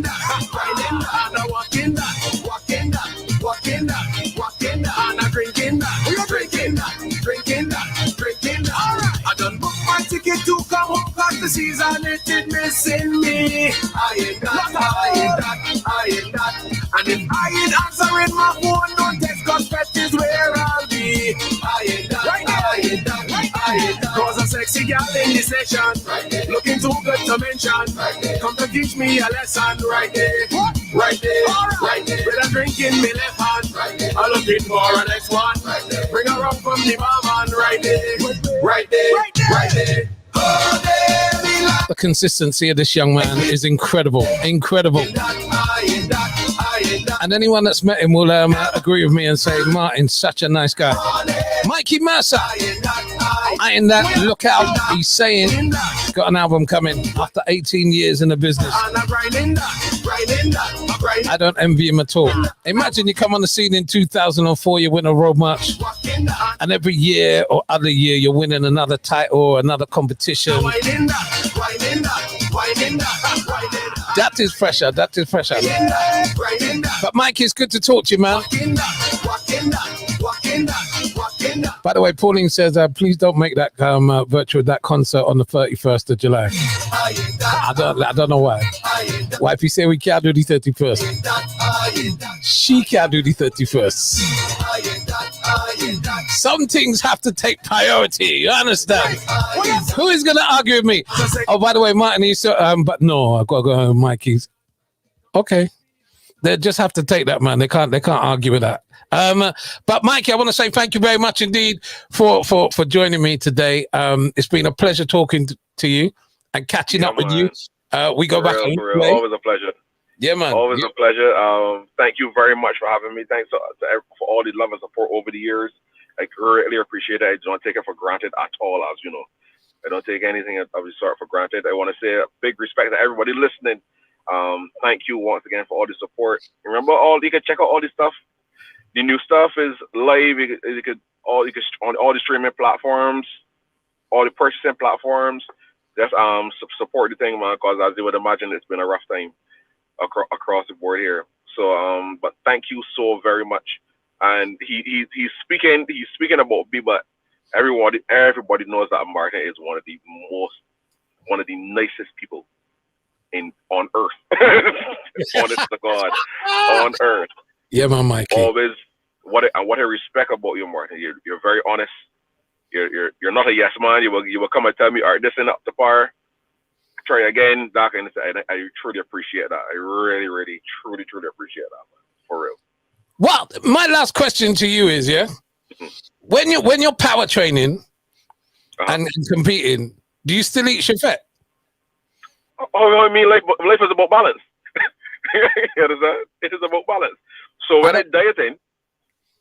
that. And a walking that. And a drinking that. All right. I done booked my ticket to come home 'cause the season it did missing me. I ain't that. And if I ain't answering my phone, don't text 'cause that is where I'll be. I ain't that. 'Cause a sexy girl in the section, looking too good to mention. Come to teach me a lesson, right there. With a drink in me left hand, I'm looking for a next one. Bring her up from the barman, right there. The consistency of this young man is incredible. And anyone that's met him will agree with me and say, Martin's such a nice guy. Mikey Mercer, I ain't that. Look out. He's saying, got an album coming after 18 years in the business. I don't envy him at all. Imagine you come on the scene in 2004, you win a road march, and every year or other year you're winning another title or another competition. That is pressure. But Mike, it's good to talk to you, man. By the way, Pauline says, please don't make that virtual concert on the 31st of July. I don't know why. Why, if you say we can't do the 31st, she can't do the 31st. Some things have to take priority. You understand? Who is going to argue with me? Oh, by the way, Martin, but no, I've got to go home, Mikey's. Okay. they just have to take that, man. They can't argue with that. But Mikey, I want to say thank you very much indeed for joining me today. It's been a pleasure talking to you and catching up with you. We go back and play. Always a pleasure. Yeah, man. Always a pleasure. Thank you very much for having me. Thanks for all the love and support over the years. I greatly appreciate it. I don't take it for granted at all, as you know. I don't take anything of the sort for granted. I want to say a big respect to everybody listening. Thank you once again for all the support. Remember, you can check out all the stuff. The new stuff is live. You could on all the streaming platforms, all the purchasing platforms. Just support the thing, man, because as you would imagine, it's been a rough time across the board here. So, but thank you so very much. And he's speaking about me, but everybody knows that Martin is one of the nicest people on earth. Honest to God, on earth. Yeah, man, Mikey. Always what I respect about you, Martin. You're very honest. You're not a yes man. You will come and tell me, all right, this ain't up to par. Try again, Doc, and I truly appreciate that. I really, really, truly appreciate that, man. For real. Well, my last question to you is, when you're power training and competing, do you still eat shafet? Oh, I mean, life is about balance. You understand? It is about balance. So when I'm dieting,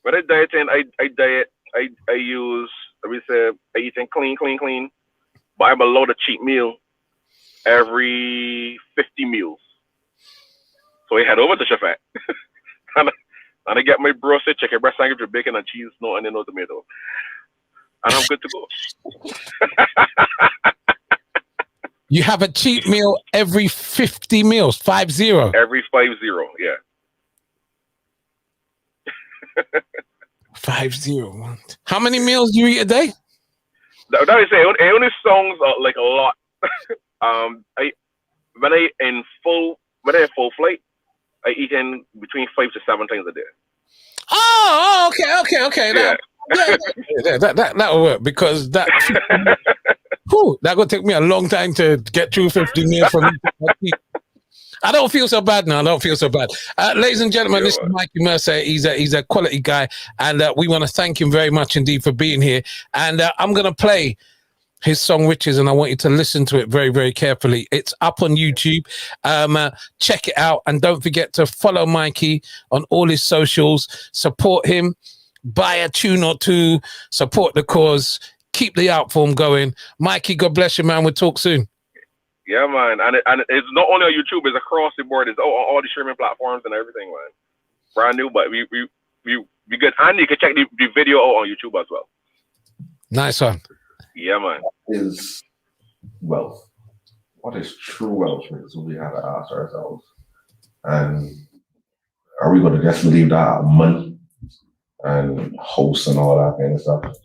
I diet. I use, I eating clean, but I'm allowed a cheat meal every 50 meals. So I head over to Chefette and I get my roasted chicken breast sandwich with bacon and cheese, no onion, no tomato, and I'm good to go. You have a cheat meal every 50 meals, 50. Every 50, yeah. 50. How many meals do you eat a day? That is it. It only sounds like a lot. When I in full flight, I eat in between 5 to 7 times a day. Oh, okay. Yeah. That'll work because that gonna take me a long time to get through 50 meals from me. I don't feel so bad now. Ladies and gentlemen, this is Mikey Mercer. He's a quality guy, and we want to thank him very much indeed for being here. And I'm going to play his song Riches, and I want you to listen to it very, very carefully. It's up on YouTube. Check it out, and don't forget to follow Mikey on all his socials. Support him. Buy a tune or two. Support the cause. Keep the art form going. Mikey, God bless you, man. We'll talk soon. Yeah, man, and it's not only on YouTube; it's across the board. It's on all the streaming platforms and everything, man. Brand new, but we good. And you can check the video out on YouTube as well. Nice one. Yeah, man. Is wealth? What is true wealth? So we have to ask ourselves, and are we going to just leave that money and house and all that kind of stuff?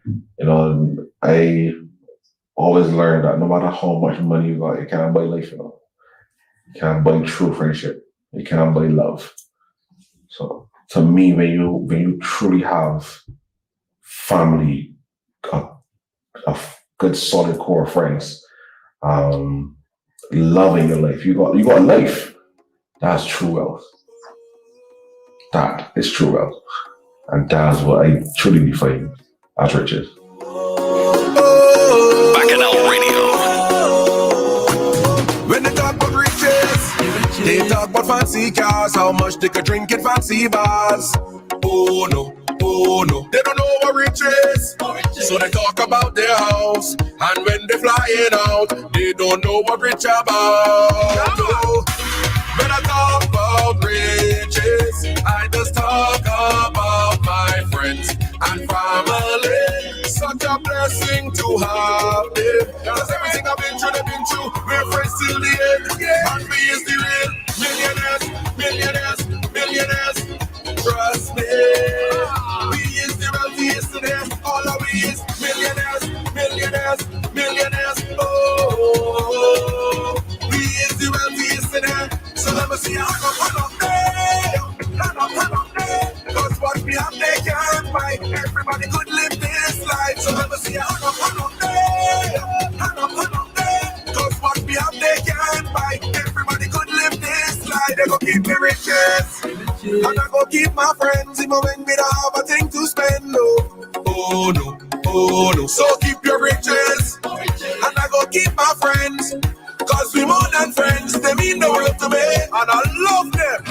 You know, I always learned that no matter how much money you got, you can't buy life, you know. You can't buy true friendship. You can't buy love. So to me, when you truly have family, a good solid core of friends, love in your life, you got a life. That's true wealth. That is true wealth. And that's what I truly define as riches. They talk about fancy cars, how much they could drink in fancy bars. Oh no. They don't know what rich is. So they talk about their house. And when they're flying out, they don't know what rich about. No. When I talk about riches, I just talk about my friends and family. Such a blessing to have them. Cause everything I've been through, they've been through. We're friends till the end. And we is the real millionaires. Trust me. We is the wealthiest today. All of we is millionaires. Oh, we is the wealthiest today. So let me see how come up there. Cause what we have they can't buy. Everybody could live this life. So let me see how come up there. Cause what we have they can't buy. Everybody could live this life. They go keep me riches. And I go keep my friends even when we don't have a thing to spend. Oh no. So keep your riches. And I go keep my friends. Cause we more than friends. They mean the world to me. And I love them.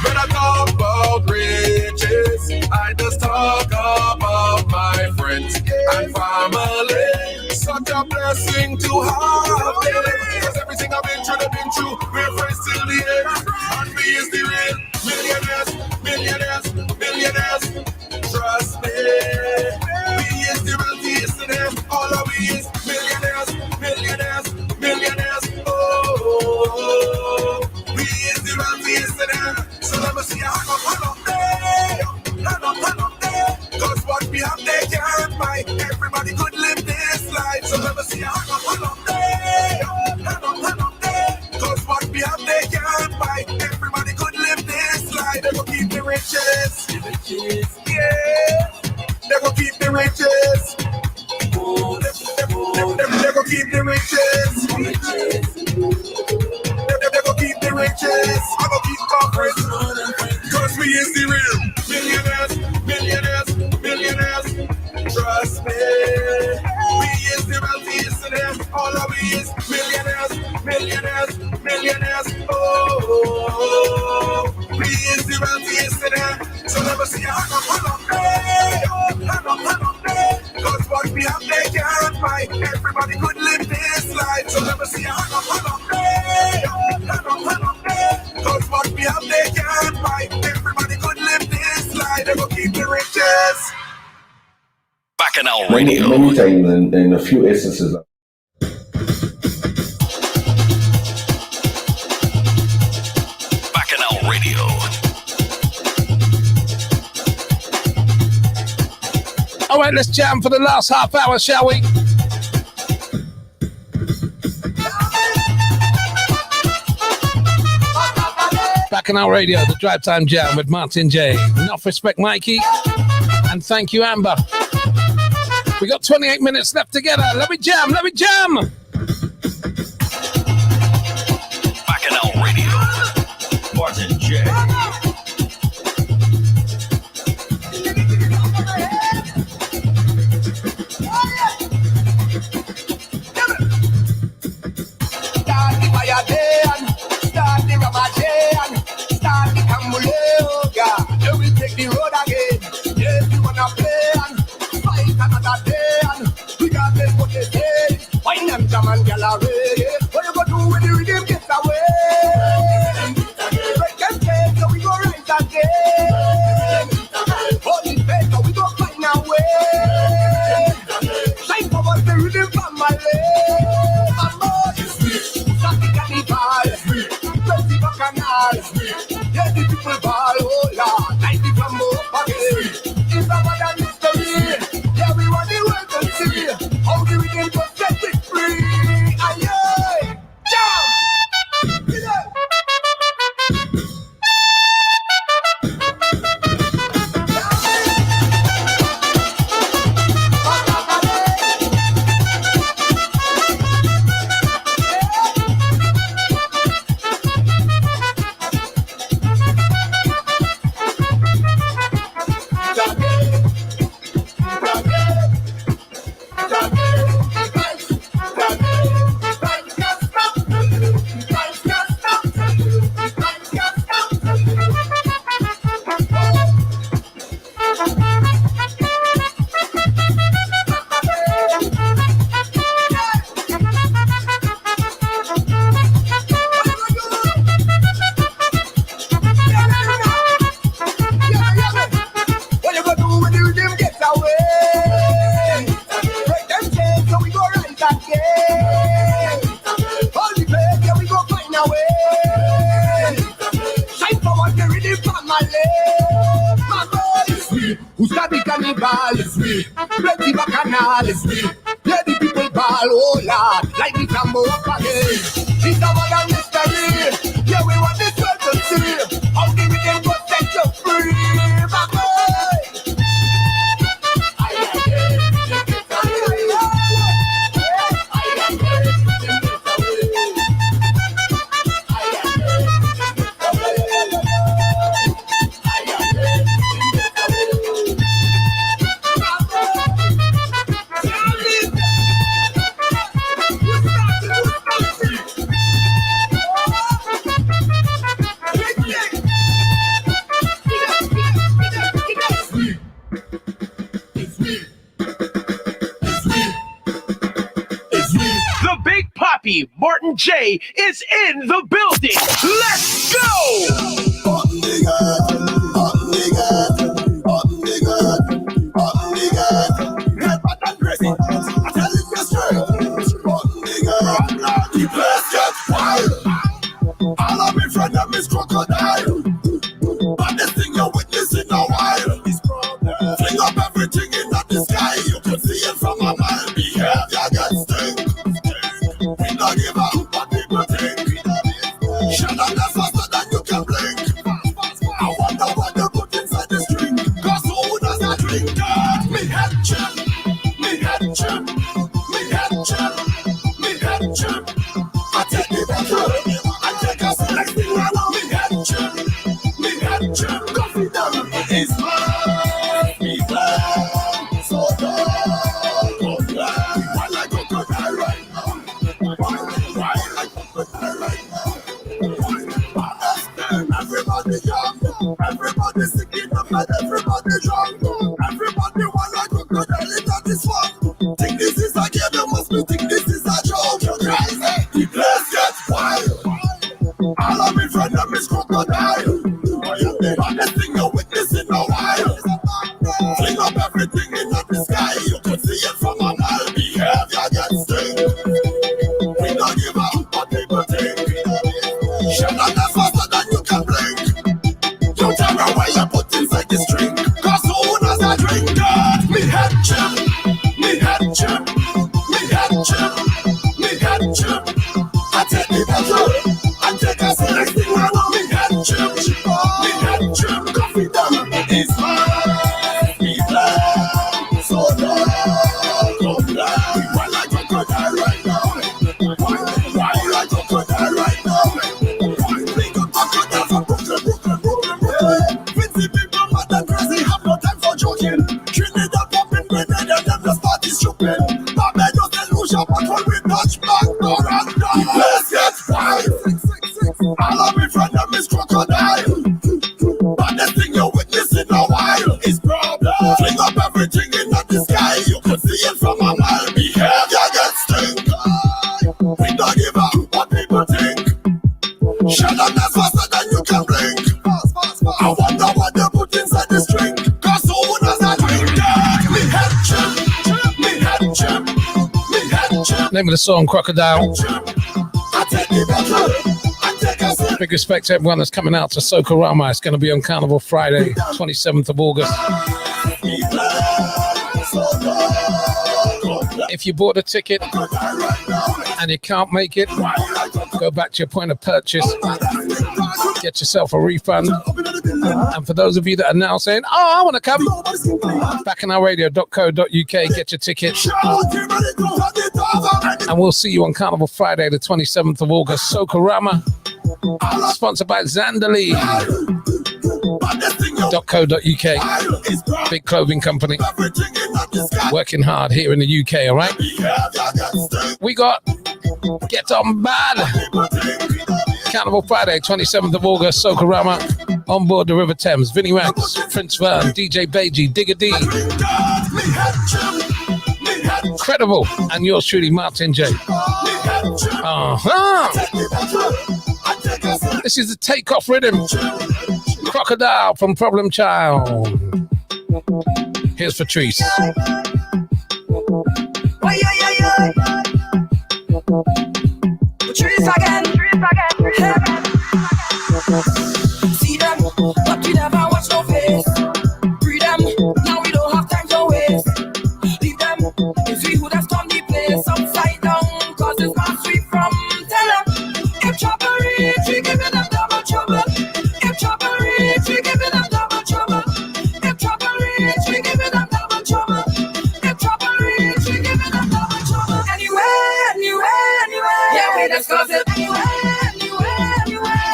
When I talk about riches, I just talk about my friends and family. Such a blessing to have them. Because everything I've been through, we're friends till the end. And we is the real millionaires. Trust me, we is the real yesterday. All of we is millionaires. Oh, we is the real yesterday. So let me see a hand up there. Cause what we have they can't buy. Everybody could live this life. So let me see a hand up there. Cause what we have they can't buy. Everybody could live this life. They go keep the riches. Yeah. They go keep the riches. They go keep the riches. They go keep the riches. I go keep my friends. Cause we is the real millionaires. Trust me. We is the wealthiest of them. All of we is millionaires. Oh, we is the wealthiest of them. So let me see a hand up there. Cause what we have they can't buy. Everybody could live this life. So let me see a hand up there. Cause what we have they can't buy. Everybody could live this life. They will keep the riches. Bacchanal Radio. Many times in a few instances. Bacchanal Radio. All right, let's jam for the last half hour, shall we? Bacchanal Radio, the Drivetime Jam with Martin J. Enough respect, Mikey. And thank you, Amber. We got 28 minutes left together. Let me jam. Bacchanal Radio. Martin J. Start the fire day, start the rubber chain, start the Camuleo, God. They will take the road again. Yes, you wanna play and fight another day, and regardless what they say, find them jam and gallery. What you gonna do when the rhythm gets away? Break them chains, so we go rise again. Hold it back, so we go find our way. Shine forward the rhythm from my leg. Mambo, start the carnival, close the bacchanal. Yeah, the people ball, oh Lord, like the flambeau again. It's a modern mystery. Yeah, we want the world to see how the rhythm just set it free. Aye, jam! Get up! Carnival is me, plenty bacchanal is me. Yeah, the people ball, oh Lord, like the flambeau again. It's a modern mystery. Yeah, we want this world to see how the rhythm go set you free. Martin J is in the building. Let's go! All of me friend them is crocodile. But this thing you're witnessing a while. Fling up everything in the sky. You could see it from a mile. Behavior gets stink. We don't give a hoot what people think. Shut up that faster than you can blink. I wonder what they put inside the string. Cause who does not drink that? Me head chip. Me head chip. Me head chip. Me head chip. I take the bottle. I take a select thing right now. Me head chip. Me head chip. Coffee down. It's mine. Me glad. So dark. So glad. Why like crocodile right now? Why like crocodile right now? Everybody young. Everybody sick in the bed. Everybody drunk. Everybody wanna crocodile into this one. Think this is a game. You must be think this is a joke. You're crazy. The place gets wild. All of me friend them is crocodile. And the thing you're witnessing a while. Fling up everything in the sky. You could see it from a mile. Behavior gets stink. We don't give a hoot what people think. Shut up that faster than you can blink. You tell me why you put inside the string. Cause who does not drink that? Me head chip. Me head chip. Me head chip. Me head chip. I take the bottle. I take a select thing right now. Me head chip. Me head chip. Coffee down. It's mine. Me glad. So dark. So glad. Why like crocodile right now? Why like crocodile right now? Vincy people mad and crazy, have no time for joking. Trinidad popping grenade and them just party stupid. Barbados and Lucia patrol with Dutch back door and door. Let's get wild. All of me friend them is crocodile. But the thing you're witnessing a while is problem. Fling up everything in the sky. You could see it from a mile. Behavior gets stink. We don't give a hoot what people think. Shut up that's faster than you can blink. I wonder what they put inside the string. Cause who does not drink that? Me head chip. Me head chip. Me head chip. Name of the song, Crocodile. I take the bottle. I take a sip. Big respect to everyone that's coming out to Socorama. It's going to be on Carnival Friday, 27th of August. If you bought a ticket and you can't make it, go back to your point of purchase, get yourself a refund. And for those of you that are now saying, oh, I want to come, backanalradio.co.uk, get your tickets. And we'll see you on Carnival Friday, the 27th of August, Socorama, sponsored by Zandali. .co.uk, big clothing company, working hard here in the UK, all right? We got Get On Bad, Carnival Friday, 27th of August, Socorama, on board the River Thames, Vinnie Ranks, Prince Vern, DJ Beji, Digger D, Credible, and yours truly, Martin J. This is the takeoff rhythm. Crocodile from Problem Child. Here's Patrice. Patrice again. See them, but we never watch no face. Free them, now we don't have time to waste. Leave them, if we would have done the place upside down, cause it's not sweet from tell them. If trouble reach, we give it a double trouble. If trouble reach, we give it a double trouble. If trouble reach, we give it a double trouble. If trouble reach, we give it a double trouble. Anyway, yeah, we discuss it. Anyway.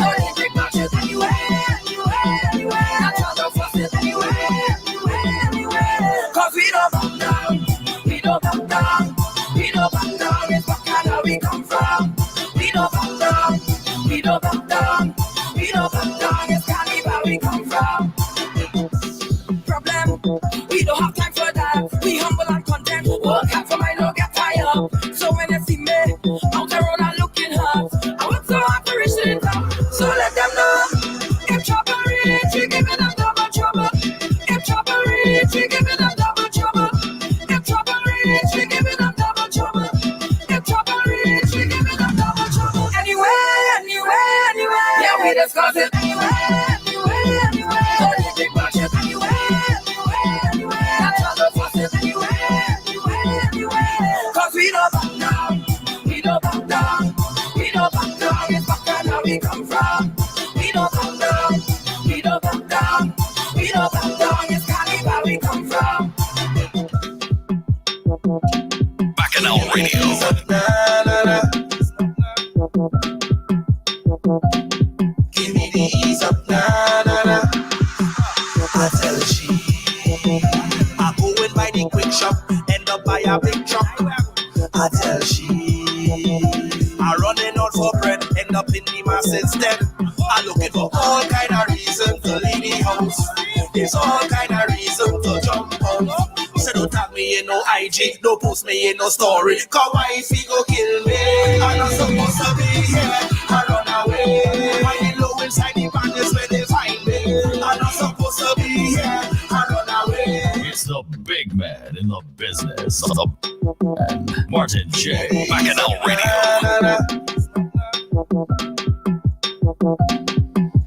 Don't need big matches. Anyway. Not try to fuss it. Anyway. Cause we don't back down. We don't back down. It's Bacana we come from. We don't back down. It's Carnival we come from. Problem, we don't have time for that. We humble and content. Work hard for my no get tired. So when you see me out the road and looking hard. we come from. Bacchanal Radio. Give me the ease up, na na na. I tell she, I go in by the quick shop, end up by a big truck. I tell she, I running out for bread, end up in the mass instead. I looking for all kind of reason to leave the house. There's all kind of reason to jump out. So don't tag me in no IG, don't post me in no story. Cause wifey go kill me. I'm not supposed to be here. I run away. Why they low inside the bandits where they find me? I'm not supposed to be here. I run away. It's the big man in the business. Martin J. Bacchanal Radio.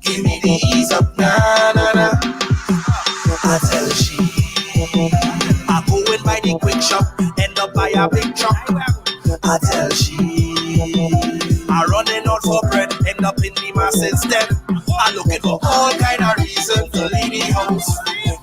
Give me the ease up, na na na. I tell she, I go in by the quick shop, end up by a big truck. I tell she, I running out for bread, end up in the mass instead. I looking for all kind of reason to leave the house.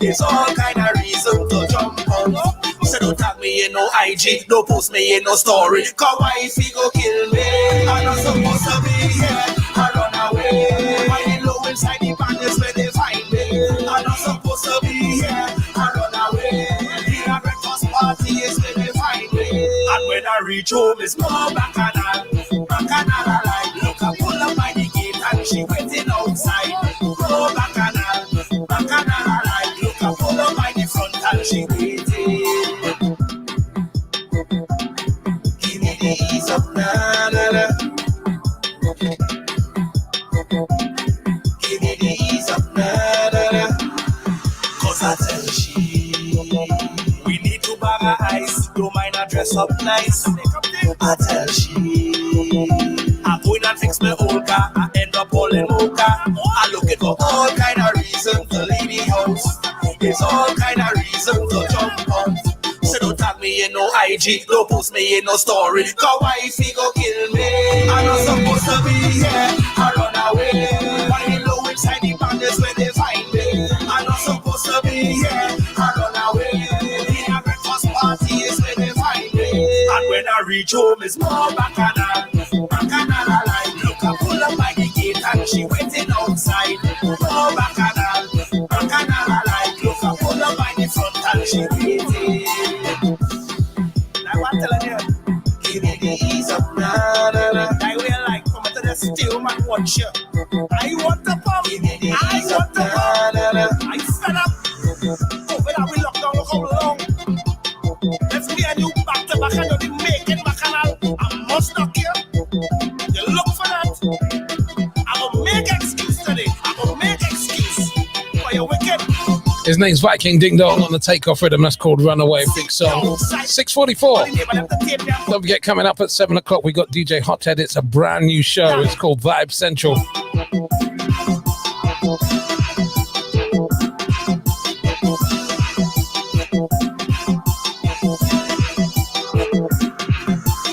There's all kind of reason to jump out. So don't tag me in no IG, don't post me in no story. Cause wifey go kill me. I'm not supposed to be here. I run away. Why they low inside the bandits where they find me? I'm not supposed to be here. I run away. The breakfast party is where they find me. And when I reach home, it's more bacchanal. Bacchanal like, look, I pull up by the gate and she waiting outside. More bacchanal. Bacchanal like, look, I pull up by the front and she waiting. Give me the ease up, na na na. Give me the ease up, na na na. Cause I tell she, we need to bag her ice. Don't mind her dress up nice. I tell she, I go in and fix my old car. I end up all in mocha. I looking for all kind of reason to leave the house. There's all kind of reason to jump out. So don't tag me in no IG, don't post me in no story. Cause wifey go kill me. I'm not supposed to be here. I run away. Why they low inside the bandits where they find me? I'm not supposed to be here. I run away. The breakfast party is where they find me. And when I reach home, it's more bacchanal. Bacchanal like, look, I pull up by the gate and she waiting outside. More bacchanal. Bacchanal like, look, I pull up by the front and she waiting. I want to tell you, give me the ease up, na na na. I will like come to the still man watch you. I want to pump, give me the ease up, na na na. I fed up. Over that we lock down, look how long. Let's me and you back to back and you'll be making bacchanal. I must not care. You look for that. I will make excuse today. I will make excuse for your wicked. His name's Viking Ding Dong on the takeoff rhythm. That's called Runaway. Big song. 6:44. Don't forget, coming up at 7 o'clock, we got DJ Hothead. It's a brand new show. It's called Vibe Central.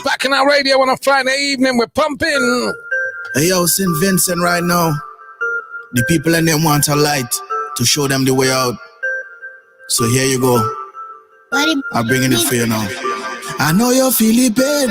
Bacchanal Radio on a Friday evening. We're pumping. Hey, yo, St. Vincent right now. The people in them want a light to show them the way out. So here you go. I'm bringing it for you now. I know you're feeling pain,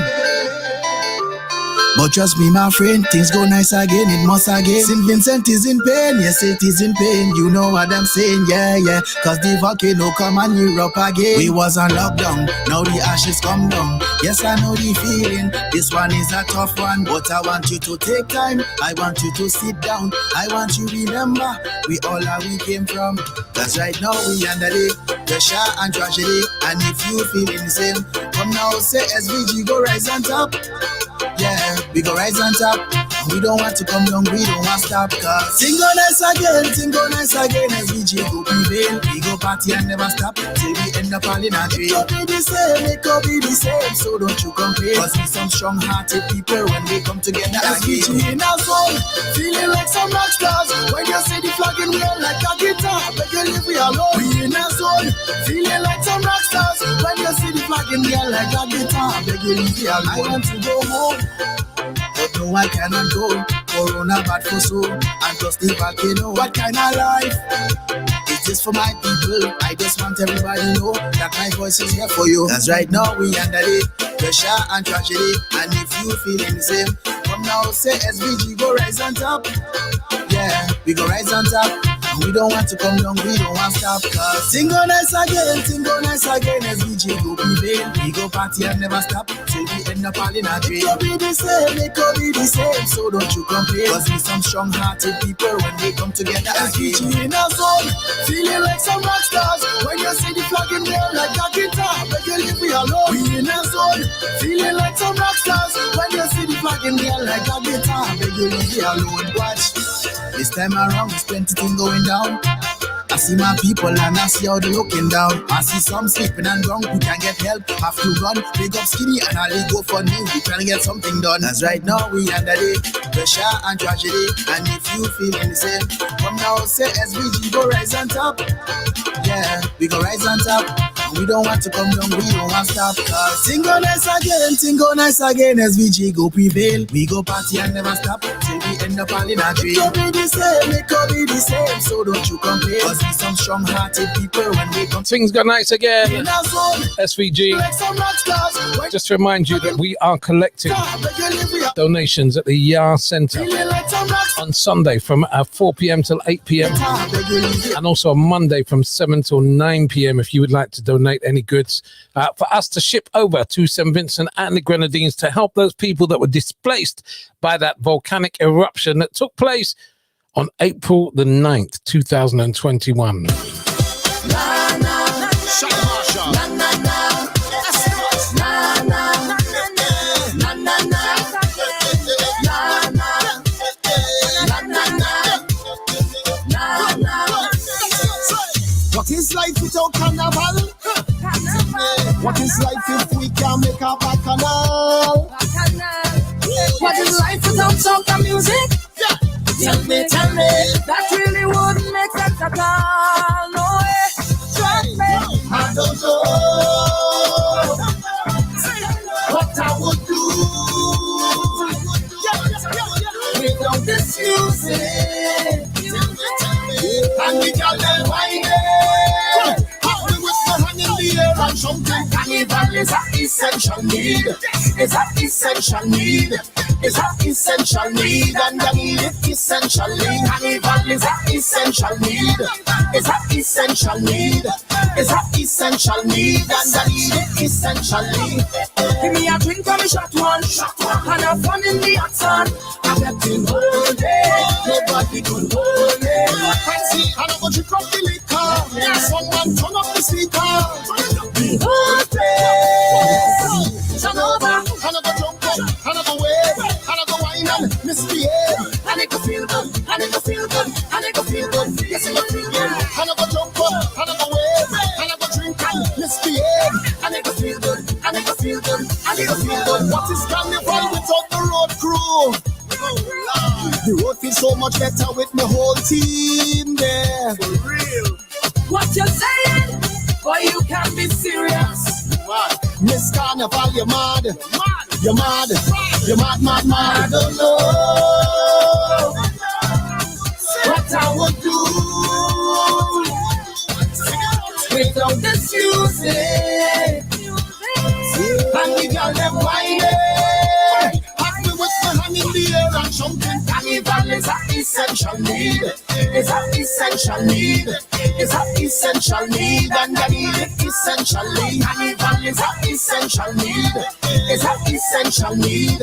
but trust me, my friend, things go nice again, it must again. St. Vincent is in pain, yes, it is in pain. You know what I'm saying, yeah, yeah. Cause the volcano come and Europe again. We was on lockdown, now the ashes come down. Yes, I know the feeling, this one is a tough one. But I want you to take time, I want you to sit down. I want you to remember, we all are we came from. Cause right now we under the pressure and tragedy. And if you feeling the same, come now say SVG go rise on top. Yeah, we go rise on top. We don't want to come down, we don't want to stop. Cause sing on nice again, SVG go prevail. We go party and never stop till we end up all in a jail. It could be the same, it could be the same. So don't you complain, cause we some strong-hearted people when we come together. SVG in our soul, feeling like some rock stars. When you see the flag in real like a guitar, but you live we alone. We in our soul, feeling like some rock stars. When you see the flag in real like a guitar, but you live we alone. I want to go home, but no, I cannot go. Corona bad for soul, and just the volcano. What kind of life is It is for my people. I just want everybody to know that my voice is here for you. That's right now we under it. Pressure and tragedy. And if you feeling the same, come now say SVG go rise on top. Yeah, we go rise on top. And we don't want to come down, we don't want to stop. Cause thing go nice again, SVG go prevail. We go party and never stop till we end up all in a drain. It could be the same, it could be the same. So don't you complain. Cause we some strong-hearted people when they come together. SVG in a zone, feeling like some rock stars. When you see the flag in there like a guitar, but you leave me alone. We in a zone, feeling like some rock stars. When you see the flag in there like a guitar, but you leave me alone. Watch, this time around, there's plenty thing going down. I see my people and I see how they looking down. I see some sleeping and drunk, we can get help. Have to run, big up skinny and I'll go for new. We trying to get something done. That's right now we under the pressure and tragedy. And if you feeling the same, come now say SVG go rise on top. Yeah, we go rise on top. And we don't want to come down, we don't want to stop. Cause thing go nice again, SVG go prevail. We go party and never stop till we end up all in a dream. It could be the same, so don't you complain. Cause we some strong-hearted people when they come. Things go nice again. SVG. Just to remind you that we are collecting donations at the Yar Centre on Sunday from 4 p.m. till 8 p.m. and also on Monday from 7 till 9 p.m. if you would like to donate any goods for us to ship over to St. Vincent and the Grenadines to help those people that were displaced by that volcanic eruption that took place on April the 9th, 2021. What is life without carnival? What is life if we can make a bacchanal? What is life without soca music? Tell me, that really wouldn't make sense at all. No way, trust me. I don't know what I would do without this music. And we got them whining. With my hand in the air and jumping. Carnival is an essential need. It's an essential need. It's an essential need, and I need it essentially. Carnival is an essential need. It's an essential need. It's an essential need, and I need it essentially. Give me a drink and a shot one, and have fun in the action. I kept him all day, nobody could hold me. Fancy, I don't want to drop the liquor. Someone turn up the speaker. The whole place. Turn over. And I go jump up, and I go wave, and I go wine and misbehave. And it go feel good, and it go feel good, and it go feel good. Yes, it go feel good. And I go jump up, and I go wave, and I go drink and misbehave. And it go feel good, and it go feel good, and it go feel good. What is carnival without the road crew? The road feels so much better with my whole team there. For real. What you saying? Boy, you can't be serious. Miss Carnival, you're mad. You're mad. You're mad. I don't know what I would do without this music. And we got them whining. Have me with my hand in the air and jumping. Carnival is an essential need. It's an essential need. It's an essential need, and I need it essentially. Carnival is an essential need. It's an essential need.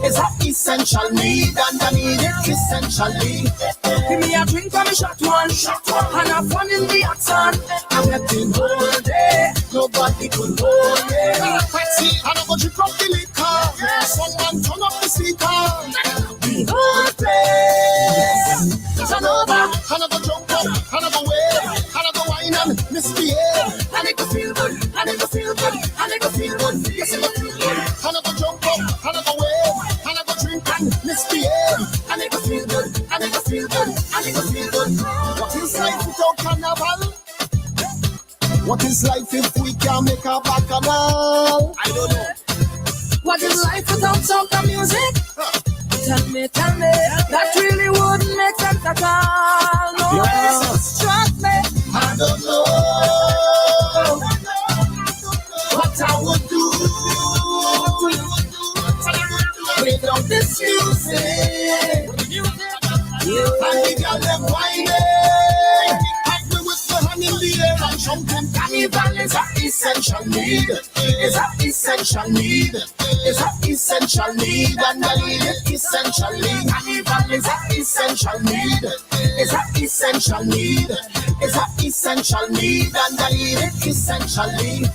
It's an essential need, and I need it essentially. Give me a drink and a shot one, and have fun in the action. I kept him all day, nobody could hold me. Fancy, and I go drink up the liquor. Someone turn up the speaker. The whole place. Turn over. And I go jump up, and I go wave, and I go wine and misbehave. And it go feel good, and it go feel good, and it go feel good. Yes, it go feel good. And I go jump up, and I go wave, and I go drink and misbehave. And it go feel good, and it go feel good, and it go feel good. What is life without carnival? What is life if we can't make a bacchanal? I don't know. What is life without soca music? Tell me, that really wouldn't make sense at all. No, yes. trust me. I don't know what I would do without this music. And the girl them whining, happy with the hand in the air and jumping. Carnival is an essential need. It's an essential need. It's an essential need, and I need it essentially. Carnival is an essential need. It's an essential need. It's an essential need, and I need it essentially.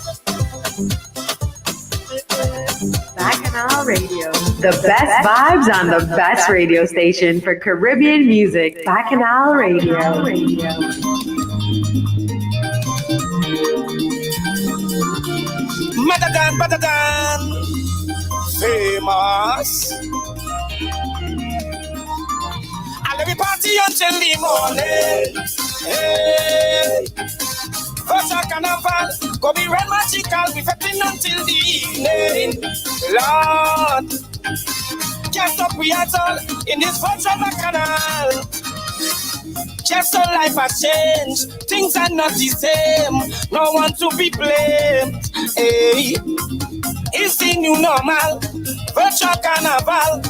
Bacchanal Radio, the best vibes on the best radio station for Caribbean music. Bacchanal Radio. Madadan, famous. And every party until the morning. Hey. First a carnival, go be red magical, be fetting until the evening. Lord, can't stop we at all in this virtual bacchanal. Just so life has changed, things are not the same. No one to be blamed. Hey, it's the new normal. Virtual carnival,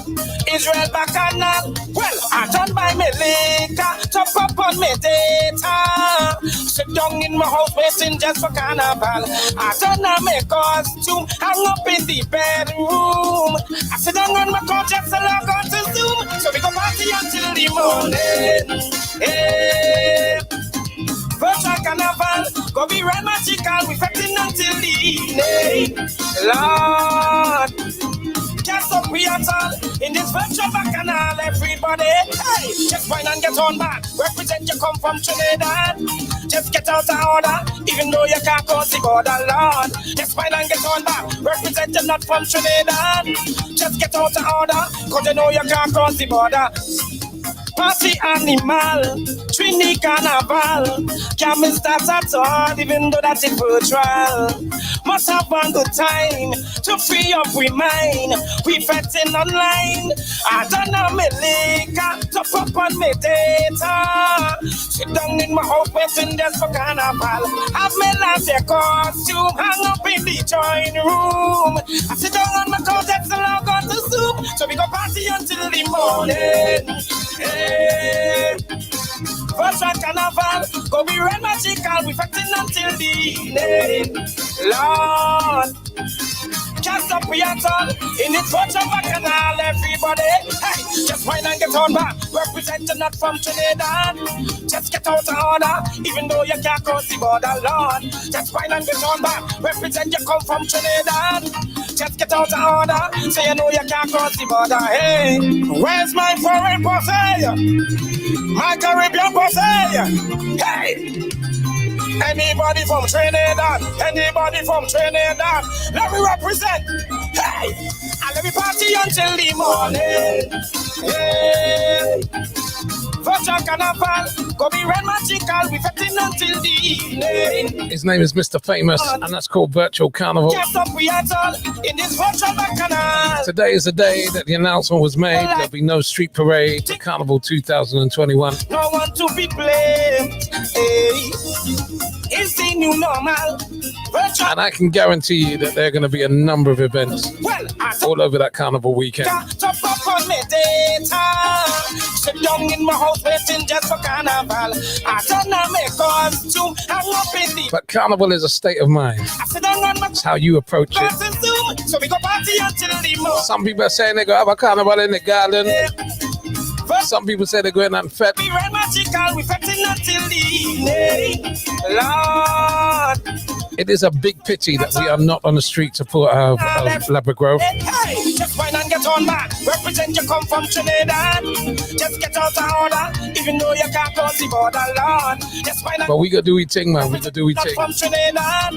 Israel bacchanal. Well, I done by me later, top up on me data. Sit down in my house waiting just for carnival. I done on my costume, hang up in the bedroom. I sit down on my couch just to log on to Zoom. So we go party until the morning. Hey, virtual carnival, go be red magical, we fetting until the evening. Lord, can't stop we at all in this virtual bacchanal, everybody. Hey, just wine and get on back. Represent you come from Trinidad. Just get out of order, even though you can't cross the border, Lord. Just wine and get on back. Represent you not from Trinidad. Just get out of order, cause you know you can't cross the border. Party animal, Trini Carnival. Can't miss that at all, even though that's virtual. Must have one good time to free up we mind. We fetting online. I don't know me liquor, top up on me data. Sit down in my house waiting just for carnival. Have me last your costume, hang up in the joint room. I sit down on my couch, that's the log on to Zoom. So we go party until the morning. Hey, virtual carnival, go be red magical, we fetting until the evening. Lord, can't stop we at all in this virtual bacchanal, everybody. Hey, just wine and get on back. Representing not from Trinidad. Just get out of order, even though you can't cross the border, Lord. Just wine and get on back. Represent you come from Trinidad. Just get out of order, so you know you can't cross the border. Hey, where's my foreign posse? My Caribbean posse? Hey! Anybody from Trinidad? Anybody from Trinidad? Let me represent. Hey! And let me party until the morning. Hey! Virtual carnival, go be red magical, we fetting until the evening. His name is Mr. Famous, and that's called Virtual Carnival. In this virtual bacchanal. Today is the day that the announcement was made. There'll be no street parade for Carnival 2021. No one to be blamed. Hey, it's the new normal. Virtual. And I can guarantee you that there are going to be a number of events all over that Carnival weekend. Top up on me data. Sit down in my house waiting just for carnival. I don't know my costume, hang up in the. But Carnival is a state of mind. It's how you approach it. So we go party until the morning. Some people are saying they go have a carnival in the garden. Some people say they're going on fete. We red magical, we fetting until the evening. Lord. It is a big pity that we are not on the streets of Labrador. Hey, just wine and get on back. Represent you come from Trinidad. Just get out of order, even though you can't cross the border, Lord. Just wine and. But we gonna do we thing, man. We gonna do we thing. From Trinidad.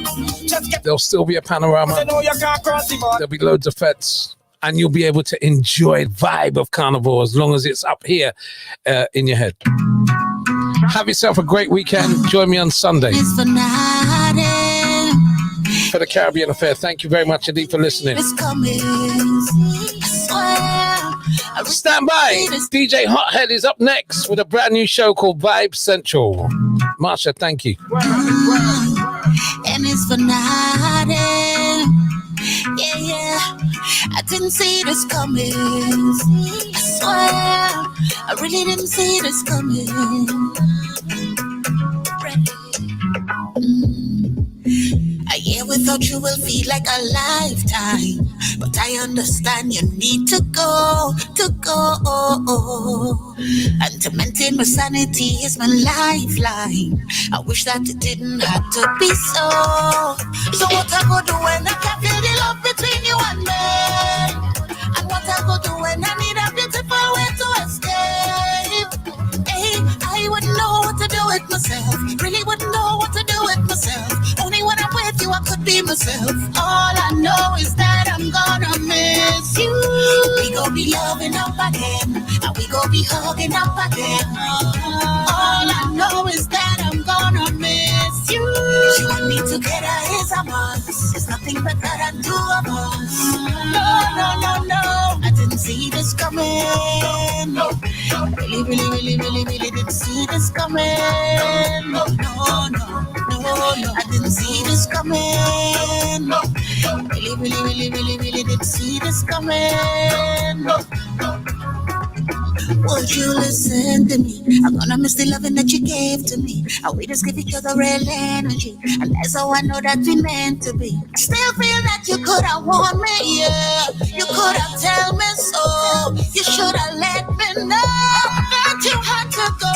Just get. There'll still be a panorama. You know you can't cross the border. There'll be loads of fetes. And you'll be able to enjoy the vibe of Carnival as long as it's up here in your head. Have yourself a great weekend. Join me on Sunday for the Caribbean Affair. Thank you very much indeed for listening. Stand by. DJ Hothead is up next with a brand new show called Vibe Central. Marsha, thank you. And it's for nothing. Yeah. I didn't see this coming. I swear, I really didn't see this coming. A year without you will feel like a lifetime, but I understand you need to go. And to maintain my sanity is my lifeline. I wish that it didn't have to be so. So what I go do when I can't feel the love between you and me? And what I go do when I need a beautiful way to escape? Hey, I wouldn't know what to do with myself. Really wouldn't know what to do with myself. Only when I'm with you I could be myself. All I know is that I'm gonna miss you. We gon' be loving up again, and we gon' be hugging up again. All I know is that I'm gonna miss you. You and me together is a must. It's nothing but that two of us. No. I didn't see this coming. No. Really didn't see this coming. No. I didn't see this coming. No. Really didn't see this coming. No. Would you listen to me? I'm gonna miss the loving that you gave to me. And we just give each other real energy, and that's how I know that we meant to be. Still feel that you could have warned me, yeah. You could have told me so. You should have let me know that you had to go.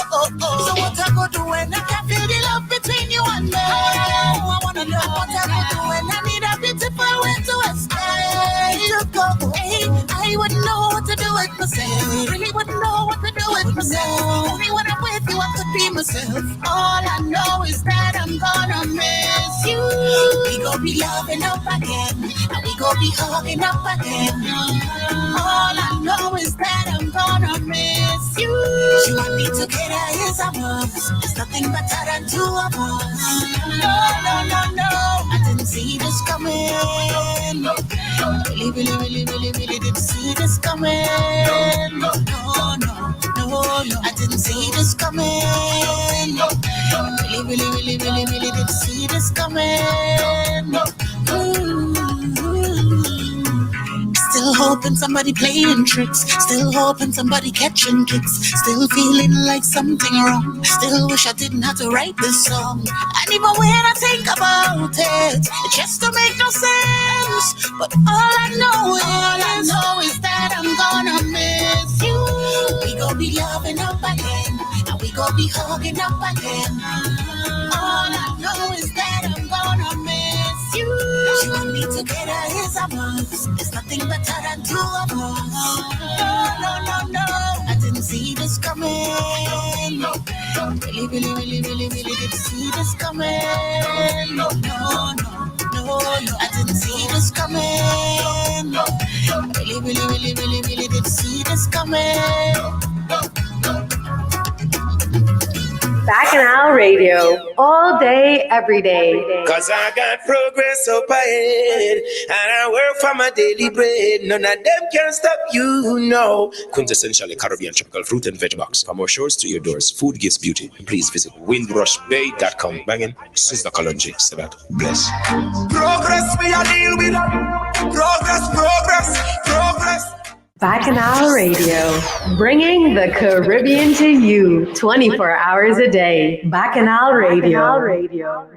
So what I go do when I can't feel the love between you and me? I wanna know what I go do when I need a beautiful way to escape. Hey, I wouldn't know what to do with myself. Really wouldn't know what to do with myself. Only when I'm with you I could be myself. All I know is that I'm gonna miss you. We gon' be loving up again, and we gon' be hugging up again. All I know is that I'm gonna miss you. You and me together is a must. It's nothing better than two of us. No. I didn't see this coming. Really didn't see this coming. No. I didn't see this coming. Really didn't see this coming. Still hoping somebody playing tricks. Still hoping somebody catching kicks. Still feeling like something wrong. Still wish I didn't have to write this song. And even when I think about it just don't make no sense. But all I know is that I'm gonna miss you. We gon' be loving up again, and we gon' be hugging up again. All I know is that I'm gonna miss you. You and me together is a must. It's nothing better than two of us. No. I didn't see this coming. Really didn't see this coming. No. I didn't see this coming. Really didn't see this coming. Bacchanal Radio, all day, every day. Cause I got progress up ahead, and I work for my daily bread. None of them can stop you, no. Quintessentially Caribbean tropical fruit and veg box. From our shores to your doors, food gives beauty. Please visit windrushbay.com. Bangin', Sister Kalonji, Sabat. Bless. Progress we are deal with. Progress. Bacchanal Radio, bringing the Caribbean to you 24 hours a day. Bacchanal Radio.